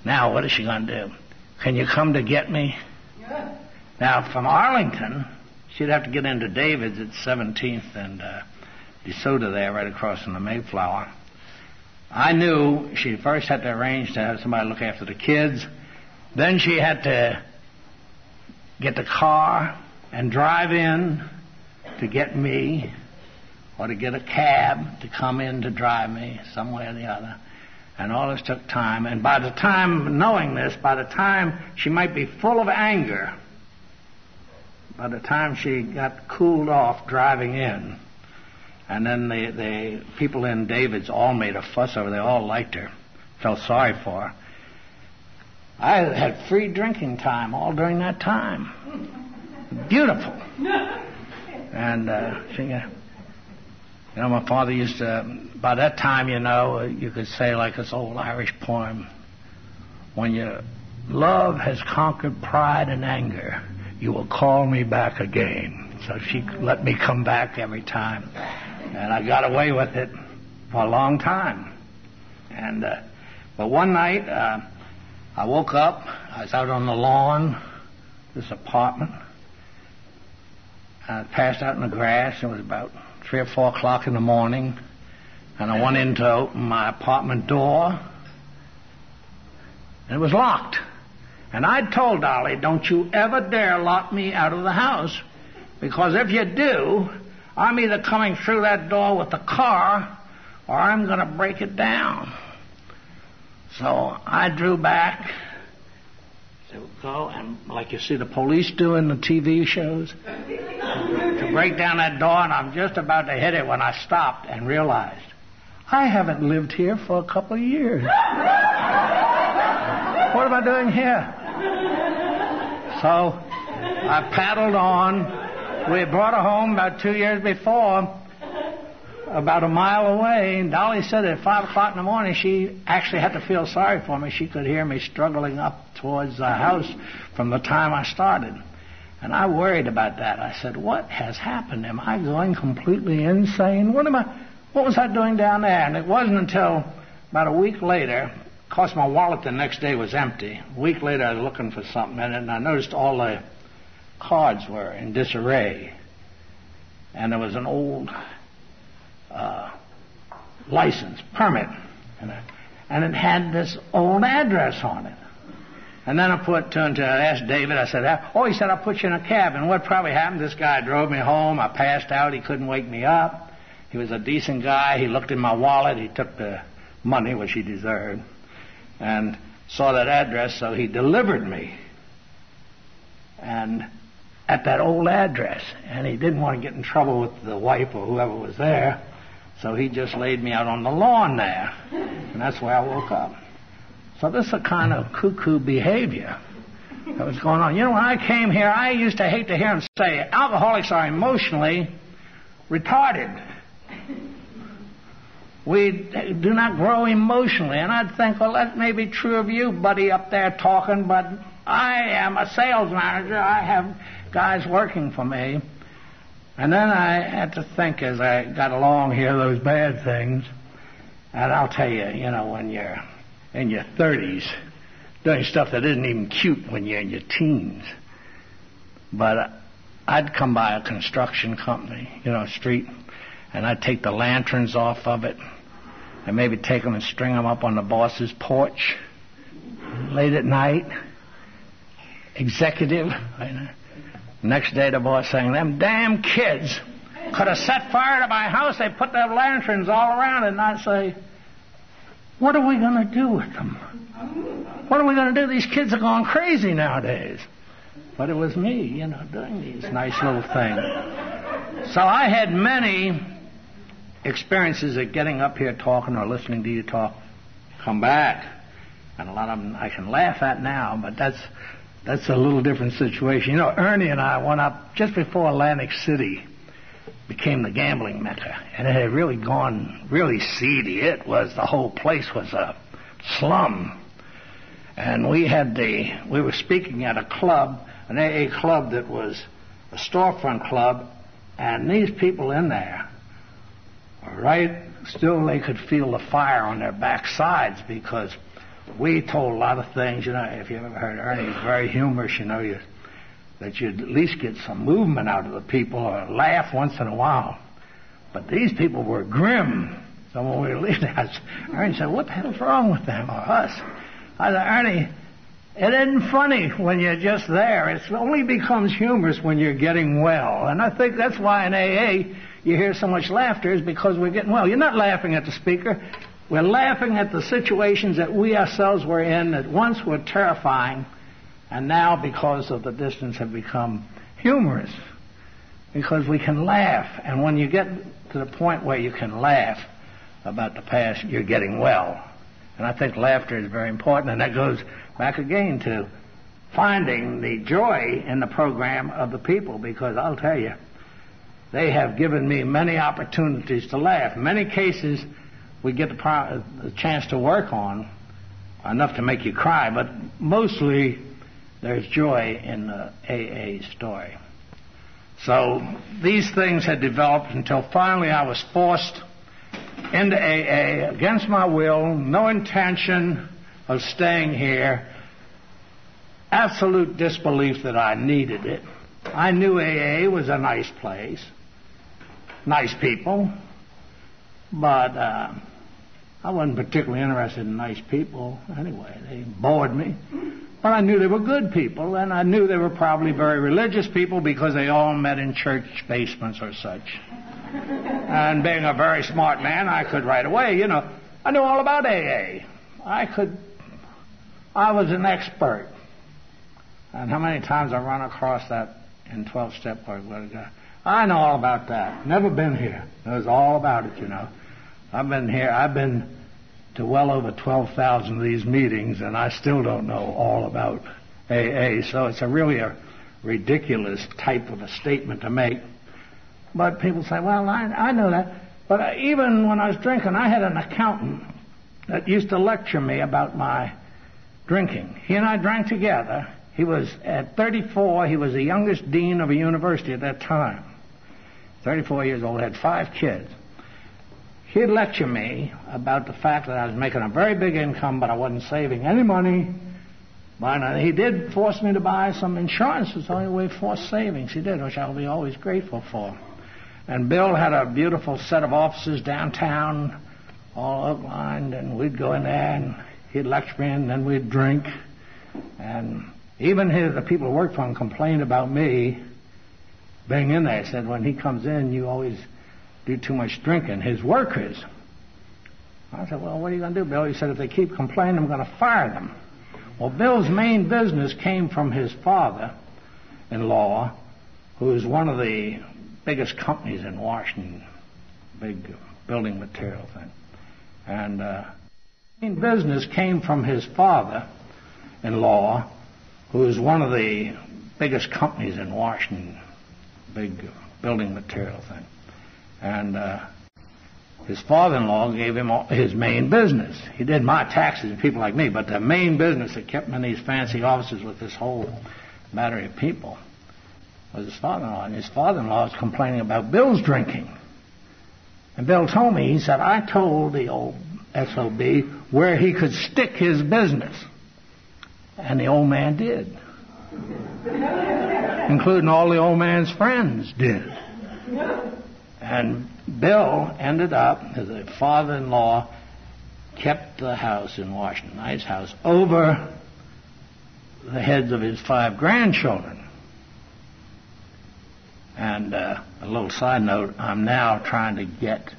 C: Now, what is she going to do? Can you come to get me? Yeah. Now, from Arlington, she'd have to get into David's at 17th and DeSoto there, right across from the Mayflower. I knew she first had to arrange to have somebody look after the kids. Then she had to get the car and drive in to get me, or to get a cab to come in to drive me some way or the other. And all this took time. And by the time, knowing this, by the time she might be full of anger, by the time she got cooled off driving in, and then the people in David's all made a fuss over her. They all liked her, felt sorry for her. I had free drinking time all during that time. Beautiful. And my father used to, by that time, you could say like this old Irish poem, when your love has conquered pride and anger, you will call me back again. So she let me come back every time. And I got away with it for a long time. And but one night, I woke up. I was out on the lawn, this apartment. I passed out in the grass. It was about 3 or 4 o'clock in the morning. And I went in to open my apartment door. And it was locked. And I'd told Dolly, don't you ever dare lock me out of the house. Because if you do, I'm either coming through that door with the car or I'm going to break it down. So I drew back. So go, and like you see the police do in the TV shows, to break down that door, and I'm just about to hit it when I stopped and realized I haven't lived here for a couple of years. What am I doing here? So I paddled on. We had brought her home about 2 years before, about a mile away, and Dolly said at 5 o'clock in the morning she actually had to feel sorry for me. She could hear me struggling up towards the house from the time I started. And I worried about that. I said, what has happened? Am I going completely insane? What was I doing down there? And it wasn't until about a week later, of course my wallet the next day was empty. A week later I was looking for something in it, and I noticed all the cards were in disarray. And there was an old license, permit, and it had this old address on it. And then I asked David, I said, he said, I'll put you in a cab. And what probably happened, this guy drove me home. I passed out. He couldn't wake me up. He was a decent guy. He looked in my wallet. He took the money, which he deserved, and saw that address, so he delivered me. And at that old address, and he didn't want to get in trouble with the wife or whoever was there, so he just laid me out on the lawn there, and that's where I woke up. So this is a kind of cuckoo behavior that was going on. When I came here, I used to hate to hear him say, alcoholics are emotionally retarded. We do not grow emotionally. And I'd think, well, that may be true of you, buddy, up there talking, but I am a sales manager. I have guys working for me. And then I had to think as I got along here those bad things. And I'll tell you, when you're in your 30s, doing stuff that isn't even cute when you're in your teens. But I'd come by a construction company, street, and I'd take the lanterns off of it and maybe take them and string them up on the boss's porch late at night. Executive. Next day the boss saying, them damn kids could have set fire to my house. They put their lanterns all around it. And I'd say, what are we going to do with them? What are we going to do? These kids are going crazy nowadays. But it was me, doing these nice little things. So I had many experiences of getting up here talking or listening to you talk, come back. And a lot of them I can laugh at now, but that's a little different situation. Ernie and I went up just before Atlantic City became the gambling mecca. And it had really gone really seedy. The whole place was a slum. And we were speaking at a club, an AA club that was a storefront club, and these people in there, still they could feel the fire on their backsides because we told a lot of things, if you've ever heard Ernie, he's very humorous, that you'd at least get some movement out of the people or laugh once in a while. But these people were grim. So when we were leaving, Ernie said, what the hell's wrong with them or us? I said, Ernie, it isn't funny when you're just there. It only becomes humorous when you're getting well. And I think that's why in AA you hear so much laughter is because we're getting well. You're not laughing at the speaker. We're laughing at the situations that we ourselves were in that once were terrifying and now because of the distance have become humorous. Because we can laugh. And when you get to the point where you can laugh about the past, you're getting well. And I think laughter is very important, and that goes back again to finding the joy in the program of the people, because I'll tell you, they have given me many opportunities to laugh. In many cases, we get the chance to work on enough to make you cry, but mostly there's joy in the AA story. So these things had developed until finally I was forced into AA against my will, no intention of staying here, absolute disbelief that I needed it. I knew AA was a nice place, nice people, but I wasn't particularly interested in nice people anyway. They bored me. But I knew they were good people, and I knew they were probably very religious people because they all met in church basements or such. And being a very smart man, I could right away, I knew all about AA. I was an expert. And how many times I run across that in 12-step work? I know all about that. Never been here. Knows all about it, I've been here. I've been to well over 12,000 of these meetings, and I still don't know all about AA. So it's really a ridiculous type of a statement to make. But people say, well, I know that. But even when I was drinking, I had an accountant that used to lecture me about my drinking. He and I drank together. He was, at 34, he was the youngest dean of a university at that time. 34 years old, had 5 kids. He'd lecture me about the fact that I was making a very big income, but I wasn't saving any money. But he did force me to buy some insurance. It's the only way forced savings he did, which I'll be always grateful for. And Bill had a beautiful set of offices downtown, all outlined, and we'd go in there, and he'd lecture me, and then we'd drink. And even the people who worked for him complained about me being in there. He said, when he comes in, you always do too much drinking. His workers. I said, well, what are you going to do, Bill? He said, if they keep complaining, I'm going to fire them. Well, Bill's main business came from his father-in-law, who is one of the biggest companies in Washington, big building material thing. And main business came from his father-in-law, who is one of the biggest companies in Washington, big building material thing. And His father-in-law gave him his main business. He did my taxes and people like me, but the main business that kept him in these fancy offices with this whole battery of people was his father-in-law. And his father-in-law was complaining about Bill's drinking. And Bill told me, he said, I told the old SOB where he could stick his business. And the old man did. Including all the old man's friends did. And Bill ended up, as a father-in-law, kept the house in Washington, nice house, over the heads of his 5 grandchildren. And a little side note, I'm now trying to get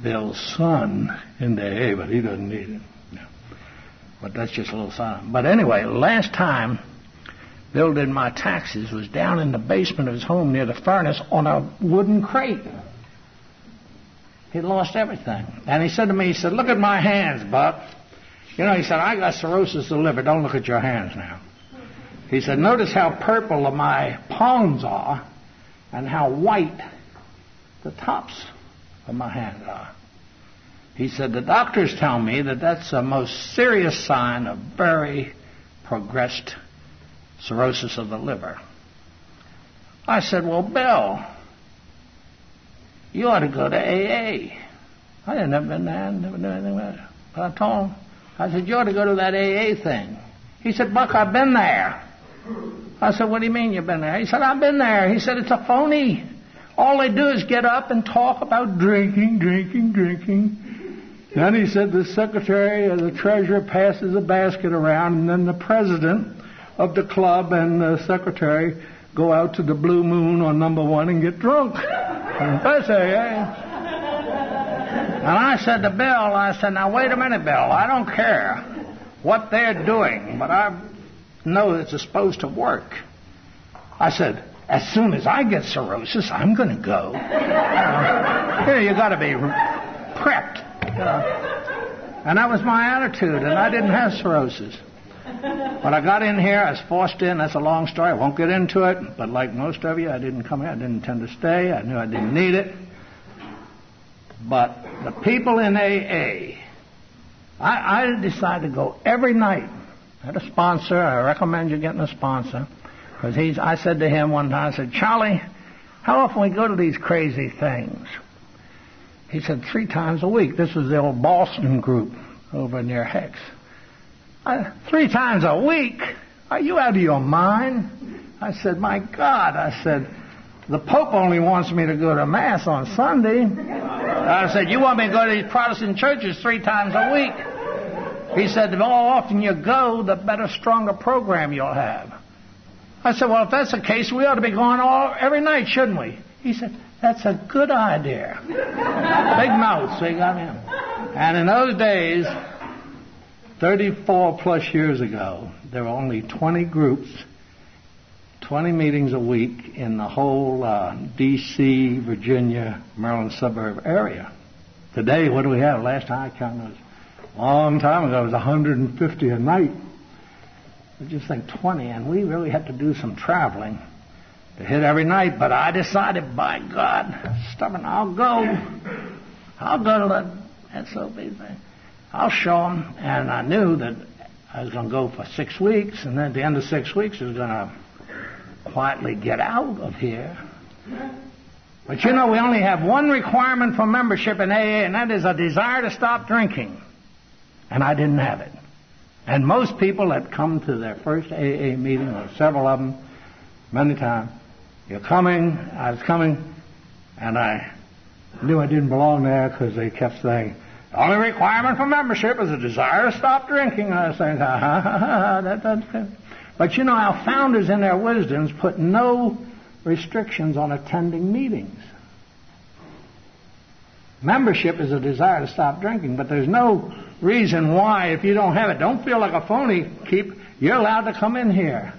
C: Bill's son into AA, but he doesn't need it. No. But that's just a little side note. But anyway, last time Bill did my taxes was down in the basement of his home near the furnace on a wooden crate. He'd lost everything. And he said to me, he said, look at my hands, Buck. You know, he said, I got cirrhosis of the liver. Don't look at your hands now. He said, notice how purple my palms are and how white the tops of my hands are. He said, the doctors tell me that that's the most serious sign of very progressed cirrhosis of the liver. I said, well, Bill, you ought to go to AA. I had never been there, never knew anything about it. But I told him, I said, you ought to go to that AA thing. He said, Buck, I've been there. I said, what do you mean you've been there? He said, I've been there. He said, it's a phony. All they do is get up and talk about drinking. Then he said the secretary or the treasurer passes a basket around, and then the president of the club and the secretary go out to the Blue Moon on number 1 and get drunk. That's AA. And I said to Bill, I said, now wait a minute, Bill, I don't care what they're doing, but I know it's supposed to work. I said, as soon as I get cirrhosis, I'm going to go. You got to be prepped. And that was my attitude, and I didn't have cirrhosis. When I got in here, I was forced in. That's a long story. I won't get into it. But like most of you, I didn't come here. I didn't intend to stay. I knew I didn't need it. But the people in AA, I decided to go every night. I had a sponsor. I recommend you getting a sponsor. Because I said to him one time, I said, Charlie, how often we go to these crazy things? He said, 3 times a week. This was the old Boston group over near Hex. 3 times a week? Are you out of your mind? I said, my God. I said, the Pope only wants me to go to Mass on Sunday. I said, you want me to go to these Protestant churches 3 times a week? He said, the more often you go, the better, stronger program you'll have. I said, well, if that's the case, we ought to be going every night, shouldn't we? He said, that's a good idea. Big mouth, so he got him. And in those days, 34 plus years ago, there were only 20 groups, 20 meetings a week in the whole D.C., Virginia, Maryland suburb area. Today, what do we have? Last time I counted was a long time ago, it was 150 a night. I just think 20, and we really had to do some traveling to hit every night. But I decided, by God, stubborn, I'll go to the SOB thing. I'll show them. And I knew that I was going to go for 6 weeks, and then at the end of 6 weeks, I was going to quietly get out of here. But you know, we only have one requirement for membership in AA, and that is a desire to stop drinking. And I didn't have it. And most people that come to their first AA meeting, or several of them, many times, you're coming, I was coming, and I knew I didn't belong there because they kept saying, the only requirement for membership is a desire to stop drinking. I was saying, that's good. But you know, our founders in their wisdoms put no restrictions on attending meetings. Membership is a desire to stop drinking, but there's no reason why, if you don't have it, don't feel like a phony. You're allowed to come in here.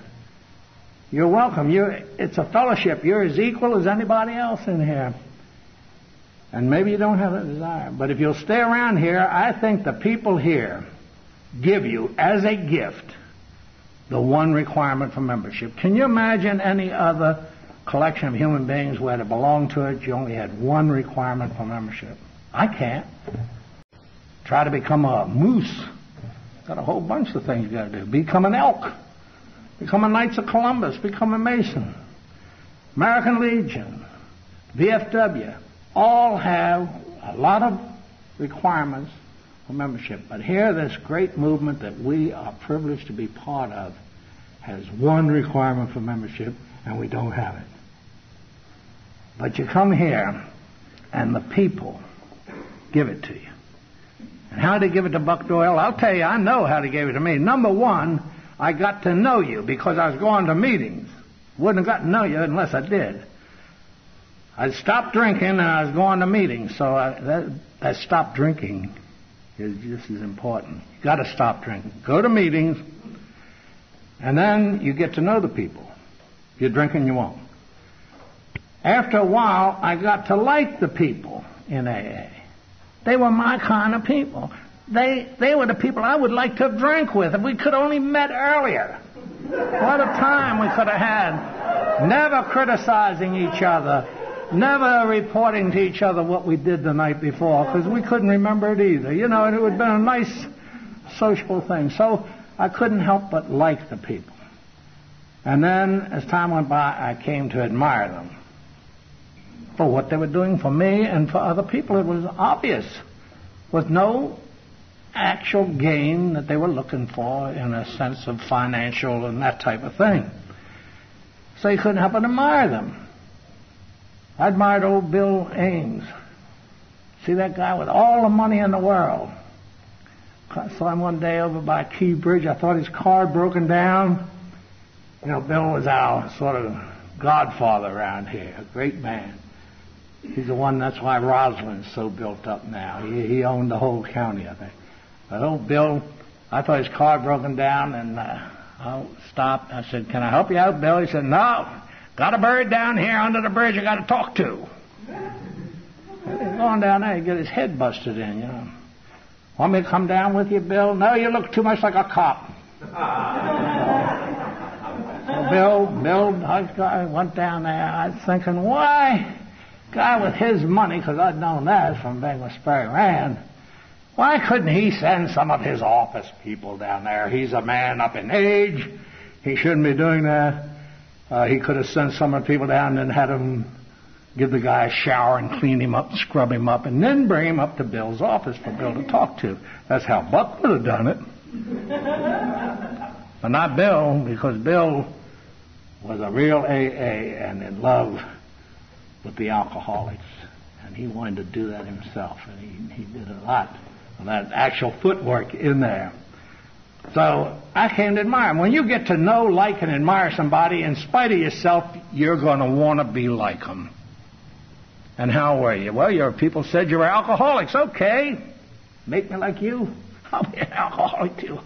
C: You're welcome. It's a fellowship. You're as equal as anybody else in here. And maybe you don't have a desire. But if you'll stay around here, I think the people here give you, as a gift, the one requirement for membership. Can you imagine any other collection of human beings where to belong to it, you only had one requirement for membership. I can't. Try to become a moose. Got a whole bunch of things you got to do. Become an elk. Become a Knights of Columbus. Become a Mason. American Legion. VFW. All have a lot of requirements for membership. But here, this great movement that we are privileged to be part of has one requirement for membership, and we don't have it. But you come here, and the people give it to you. And how did they give it to Buck Doyle? I'll tell you, I know how they gave it to me. Number one, I got to know you because I was going to meetings. Wouldn't have gotten to know you unless I did. I'd stopped drinking and I was going to meetings. So that stop drinking is just as important. You got to stop drinking. Go to meetings, and then you get to know the people. If you're drinking, you won't. After a while, I got to like the people in AA. They were my kind of people. They were the people I would like to have drank with if we could only met earlier. What a time we could have had. Never criticizing each other. Never reporting to each other what we did the night before, because we couldn't remember it either. You know, and it would have been a nice sociable thing. So I couldn't help but like the people. And then, as time went by, I came to admire them for what they were doing for me and for other people. It was obvious, with no actual gain that they were looking for in a sense of financial and that type of thing. So you couldn't help but admire them. I admired old Bill Ames. See that guy with all the money in the world? I saw him one day over by Key Bridge. I thought his car had broken down. You know, Bill was our sort of godfather around here, a great man. He's the one, that's why Roslyn's so built up now. He owned the whole county, I think. But old Bill, I thought his car had broken down, and I stopped. I said, "Can I help you out, Bill?" He said, "No. Got a bird down here under the bridge I got to talk to." He's going down there, he get his head busted in, you know. "Want me to come down with you, Bill?" "No, you look too much like a cop." So Bill, I went down there. I was thinking, why, guy with his money, because I'd known that from being with Sperry Rand, why couldn't he send some of his office people down there? He's a man up in age. He shouldn't be doing that. He could have sent some of the people down and had them give the guy a shower and clean him up and scrub him up and then bring him up to Bill's office for Bill to talk to. That's how Buck would have done it. But not Bill, because Bill was a real AA and in love with the alcoholics. And he wanted to do that himself. And he did a lot of that actual footwork in there. So I came to admire him. When you get to know, like, and admire somebody, in spite of yourself, you're going to want to be like them. And how were you? Well, your people said you were alcoholics. Okay. Make me like you. I'll be an alcoholic too.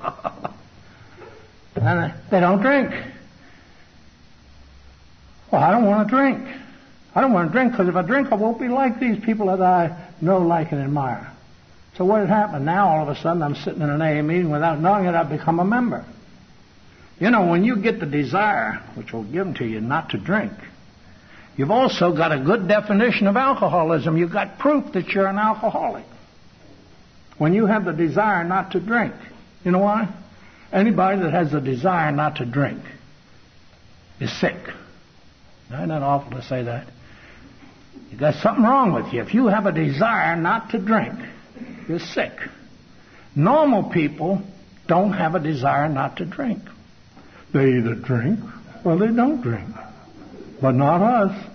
C: And they don't drink. Well, I don't want to drink. I don't want to drink because if I drink, I won't be like these people that I know, like, and admire. So what had happened? Now, all of a sudden, I'm sitting in an AA meeting without knowing it, I've become a member. You know, when you get the desire, which will give to you, not to drink, you've also got a good definition of alcoholism. You've got proof that you're an alcoholic. When you have the desire not to drink, you know why? Anybody that has the desire not to drink is sick. Isn't that awful to say that? You got something wrong with you. If you have a desire not to drink, you're sick. Normal people don't have a desire not to drink. They either drink or they don't drink. But not us.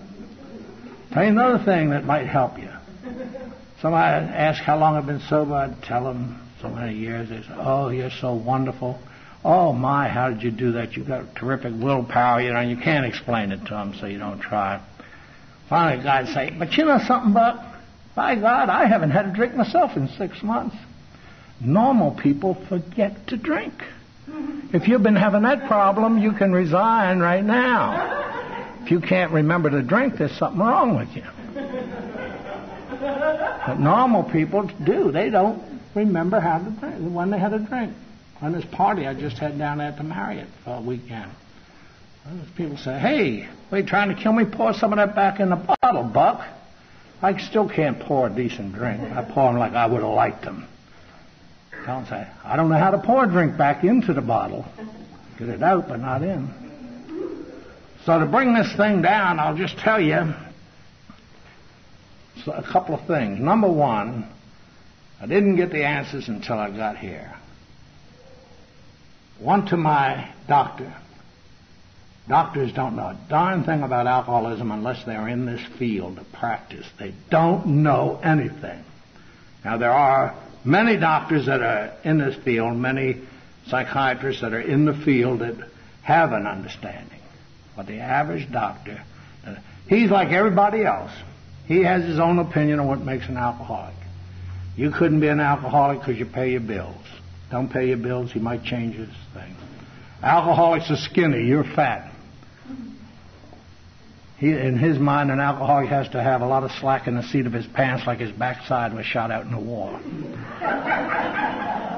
C: Tell you another thing that might help you. Somebody asks how long I've been sober, I'd tell them so many years. They say, "Oh, you're so wonderful. Oh, my, how did you do that? You've got terrific willpower, you know, and you can't explain it to them, so you don't try." Finally, a guy would say, "But you know something, Buck? By God, I haven't had a drink myself in 6 months." Normal people forget to drink. If you've been having that problem, you can resign right now. If you can't remember to drink, there's something wrong with you. But normal people do. They don't remember how to drink, when they had a drink. On this party I just had down there at the Marriott for a weekend. People say, hey, what, you trying to kill me? Pour some of that back in the bottle, Buck. I still can't pour a decent drink. I pour them like I would have liked them. Don't say, I don't know how to pour a drink back into the bottle. Get it out, but not in. So to bring this thing down, I'll just tell you a couple of things. Number one, I didn't get the answers until I got here. Went to my doctor. Doctors don't know a darn thing about alcoholism unless they're in this field of practice. They don't know anything. Now, there are many doctors that are in this field, many psychiatrists that are in the field that have an understanding. But the average doctor, he's like everybody else. He has his own opinion on what makes an alcoholic. You couldn't be an alcoholic because you pay your bills. Don't pay your bills, he might change his thing. Alcoholics are skinny, you're fat. In his mind, an alcoholic has to have a lot of slack in the seat of his pants like his backside was shot out in the war.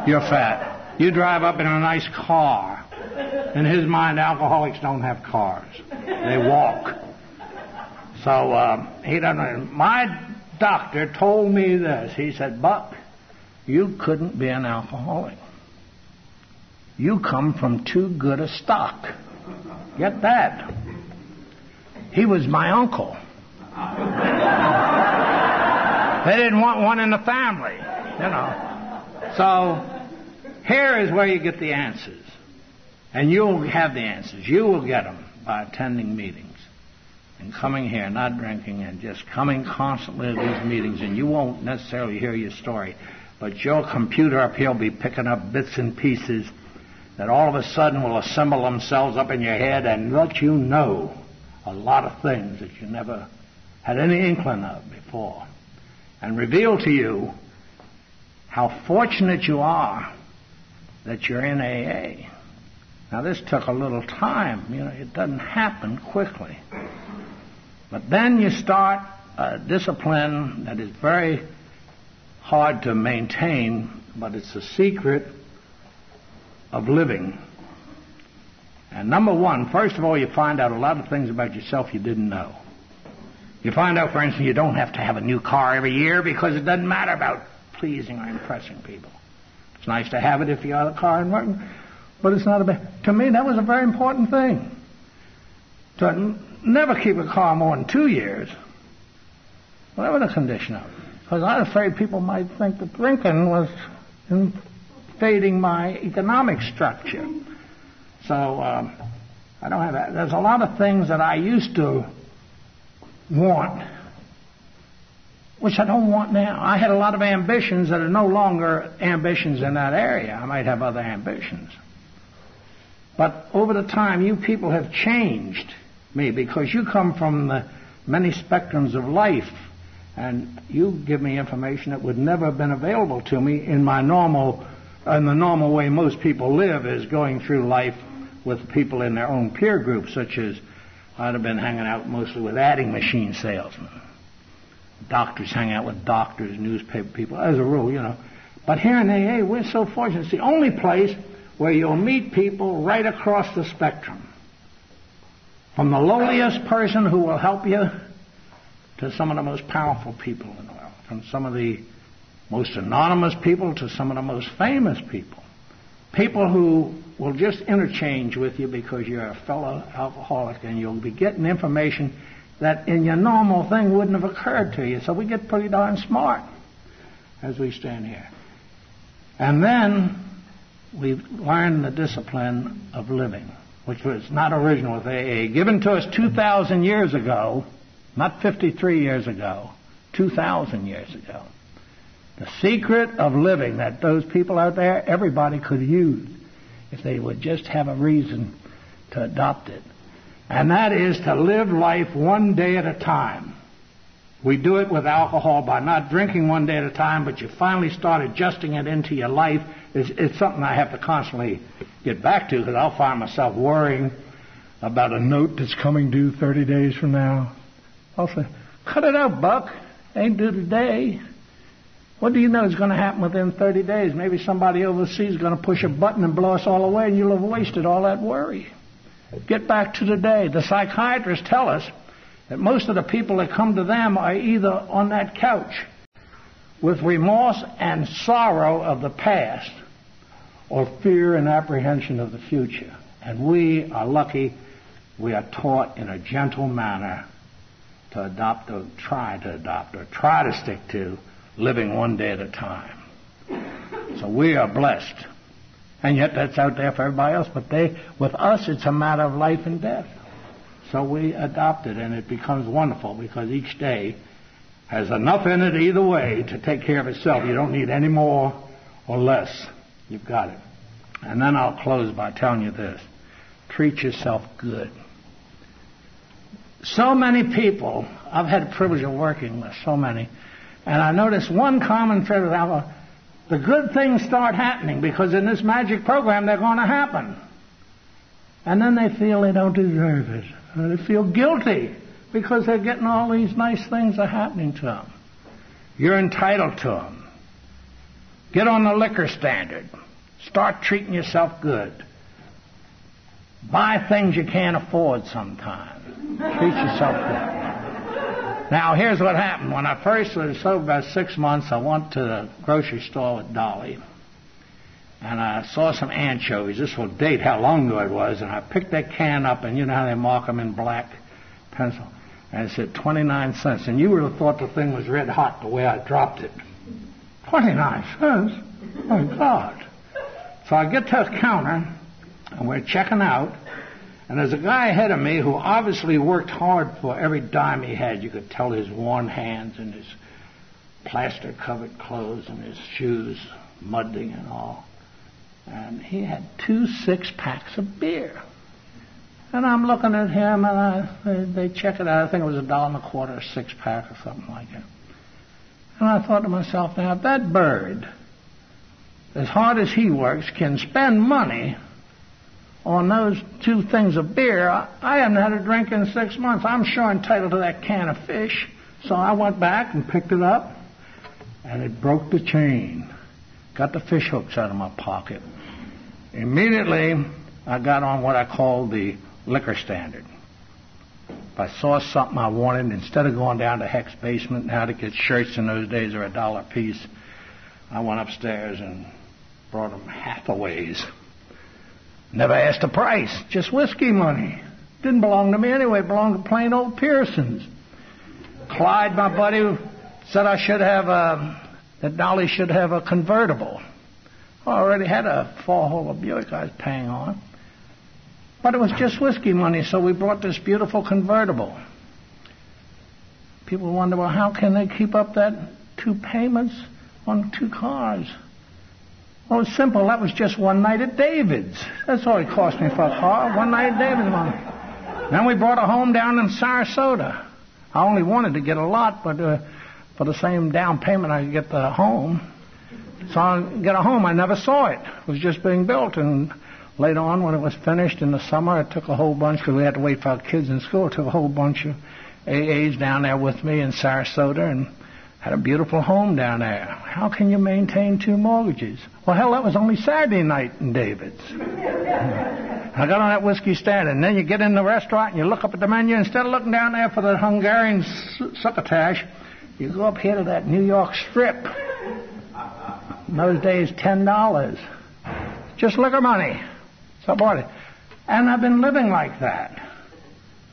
C: You're fat. You drive up in a nice car. In his mind, alcoholics don't have cars. They walk. So he doesn't. My doctor told me this. He said, Buck, you couldn't be an alcoholic. You come from too good a stock. Get that. He was my uncle. They didn't want one in the family, you know. So here is where you get the answers. And you'll have the answers. You will get them by attending meetings and coming here, not drinking, and just coming constantly to these meetings. And you won't necessarily hear your story, but your computer up here will be picking up bits and pieces that all of a sudden will assemble themselves up in your head and let you know a lot of things that you never had any inkling of before, and reveal to you how fortunate you are that you're in AA. Now, this took a little time. You know, it doesn't happen quickly. But then you start a discipline that is very hard to maintain, but it's the secret of living. And number one, first of all, you find out a lot of things about yourself you didn't know. You find out, for instance, you don't have to have a new car every year because it doesn't matter about pleasing or impressing people. It's nice to have it if you have a car and working, but it's not a bad. To me, that was a very important thing. To never keep a car more than 2 years, whatever the condition of it. Because I was afraid people might think that drinking was invading my economic structure. So I don't have that. There's a lot of things that I used to want, which I don't want now. I had a lot of ambitions that are no longer ambitions in that area. I might have other ambitions. But over the time, you people have changed me because you come from the many spectrums of life, and you give me information that would never have been available to me in the normal way most people live, is going through life with people in their own peer group, such as I'd have been hanging out mostly with adding machine salesmen. Doctors hang out with doctors, newspaper people, as a rule, you know. But here in AA, we're so fortunate. It's the only place where you'll meet people right across the spectrum. From the lowliest person who will help you to some of the most powerful people in the world. From some of the most anonymous people to some of the most famous people. People who will just interchange with you because you're a fellow alcoholic, and you'll be getting information that in your normal thing wouldn't have occurred to you. So we get pretty darn smart as we stand here. And then we learn the discipline of living, which was not original with AA. Given to us 2,000 years ago, not 53 years ago, 2,000 years ago. The secret of living that those people out there, everybody could use if they would just have a reason to adopt it. And that is to live life one day at a time. We do it with alcohol by not drinking one day at a time, but you finally start adjusting it into your life. It's something I have to constantly get back to, because I'll find myself worrying about a note that's coming due 30 days from now. I'll say, cut it out, Buck. Ain't due today. What do you know is going to happen within 30 days? Maybe somebody overseas is going to push a button and blow us all away, and you'll have wasted all that worry. Get back to today. The psychiatrists tell us that most of the people that come to them are either on that couch with remorse and sorrow of the past or fear and apprehension of the future. And we are lucky we are taught in a gentle manner to adopt or try to stick to living one day at a time. So we are blessed. And yet that's out there for everybody else. But with us, it's a matter of life and death. So we adopt it, and it becomes wonderful because each day has enough in it either way to take care of itself. You don't need any more or less. You've got it. And then I'll close by telling you this. Treat yourself good. So many people, I've had the privilege of working with so many, and I notice one common thread with alcohol. The good things start happening because in this magic program they're going to happen. And then they feel they don't deserve it. Or they feel guilty because they're getting all these nice things that are happening to them. You're entitled to them. Get on the liquor standard. Start treating yourself good. Buy things you can't afford sometimes. Treat yourself good. Now, here's what happened. When I first was sober, about 6 months, I went to the grocery store with Dolly. And I saw some anchovies. This will date how long ago it was. And I picked that can up, and you know how they mark them in black pencil. And it said 29 cents. And you would have thought the thing was red hot the way I dropped it. 29 cents? Oh, God. So I get to the counter, and we're checking out. And there's a guy ahead of me who obviously worked hard for every dime he had. You could tell his worn hands and his plaster-covered clothes and his shoes mudding and all. And he had 2 6-packs of beer. And I'm looking at him, and they check it out. I think it was $1.25 a 6-pack or something like that. And I thought to myself, now, if that bird, as hard as he works, can spend money on those 2 things of beer, I haven't had a drink in 6 months. I'm sure entitled to that can of fish. So I went back and picked it up, and it broke the chain. Got the fish hooks out of my pocket. Immediately, I got on what I call the liquor standard. If I saw something I wanted, instead of going down to Heck's basement and how to get shirts in those days are $1 a piece, I went upstairs and brought them Hathaways. Never asked a price, just whiskey money. Didn't belong to me anyway, it belonged to plain old Pearsons. Clyde, my buddy, said that Dolly should have a convertible. I already had a 4-hole Buick I was paying on. But it was just whiskey money, so we brought this beautiful convertible. People wonder, well, how can they keep up that 2 payments on 2 cars? Well, it was simple. That was just one night at David's. That's all it cost me for a car. One night at David's money. Then we brought a home down in Sarasota. I only wanted to get a lot, but for the same down payment I could get the home. So I get a home. I never saw it. It was just being built. And later on, when it was finished in the summer, I took a whole bunch, because we had to wait for our kids in school, I took a whole bunch of AAs down there with me in Sarasota and had a beautiful home down there. How can you maintain 2 mortgages? Well, hell, that was only Saturday night in David's. I got on that whiskey stand, and then you get in the restaurant and you look up at the menu. Instead of looking down there for the Hungarian succotash, you go up here to that New York strip. In those days, $10. Just liquor money. So I bought it. And I've been living like that.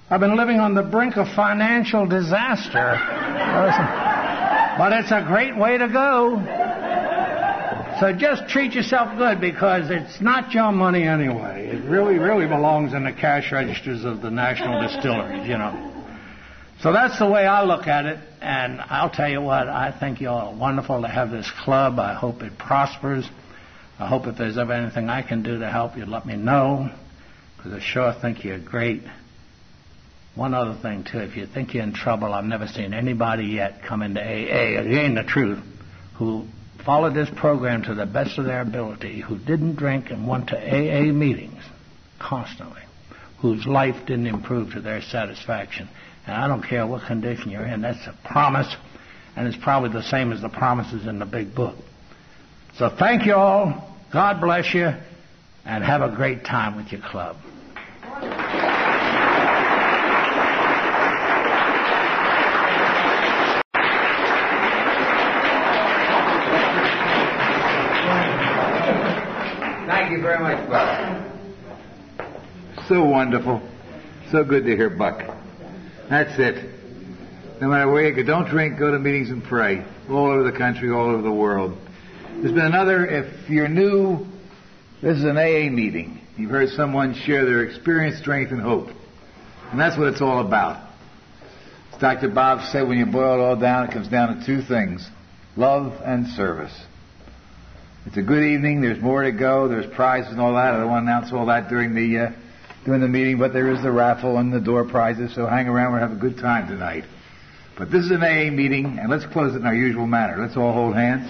C: I've been living on the brink of financial disaster. But it's a great way to go. So just treat yourself good, because it's not your money anyway. It really, really belongs in the cash registers of the national distilleries, you know. So that's the way I look at it. And I'll tell you what, I think you're wonderful to have this club. I hope it prospers. I hope if there's ever anything I can do to help you, let me know, because I sure think you're great. One other thing, too, if you think you're in trouble, I've never seen anybody yet come into AA, again the truth, who followed this program to the best of their ability, who didn't drink and went to AA meetings constantly, whose life didn't improve to their satisfaction. And I don't care what condition you're in, that's a promise, and it's probably the same as the promises in the big book. So thank you all, God bless you, and have a great time with your club.
A: Thank you very much, Buck. So wonderful. So good to hear Buck. That's it. No matter where you go, don't drink, go to meetings and pray. All over the country, all over the world. There's been another, if you're new, this is an AA meeting. You've heard someone share their experience, strength, and hope. And that's what it's all about. As Dr. Bob said, when you boil it all down, it comes down to two things: love and service. It's a good evening. There's more to go. There's prizes and all that. I don't want to announce all that during the meeting, but there is the raffle and the door prizes, so hang around. We'll have a good time tonight. But this is an AA meeting, and let's close it in our usual manner. Let's all hold hands.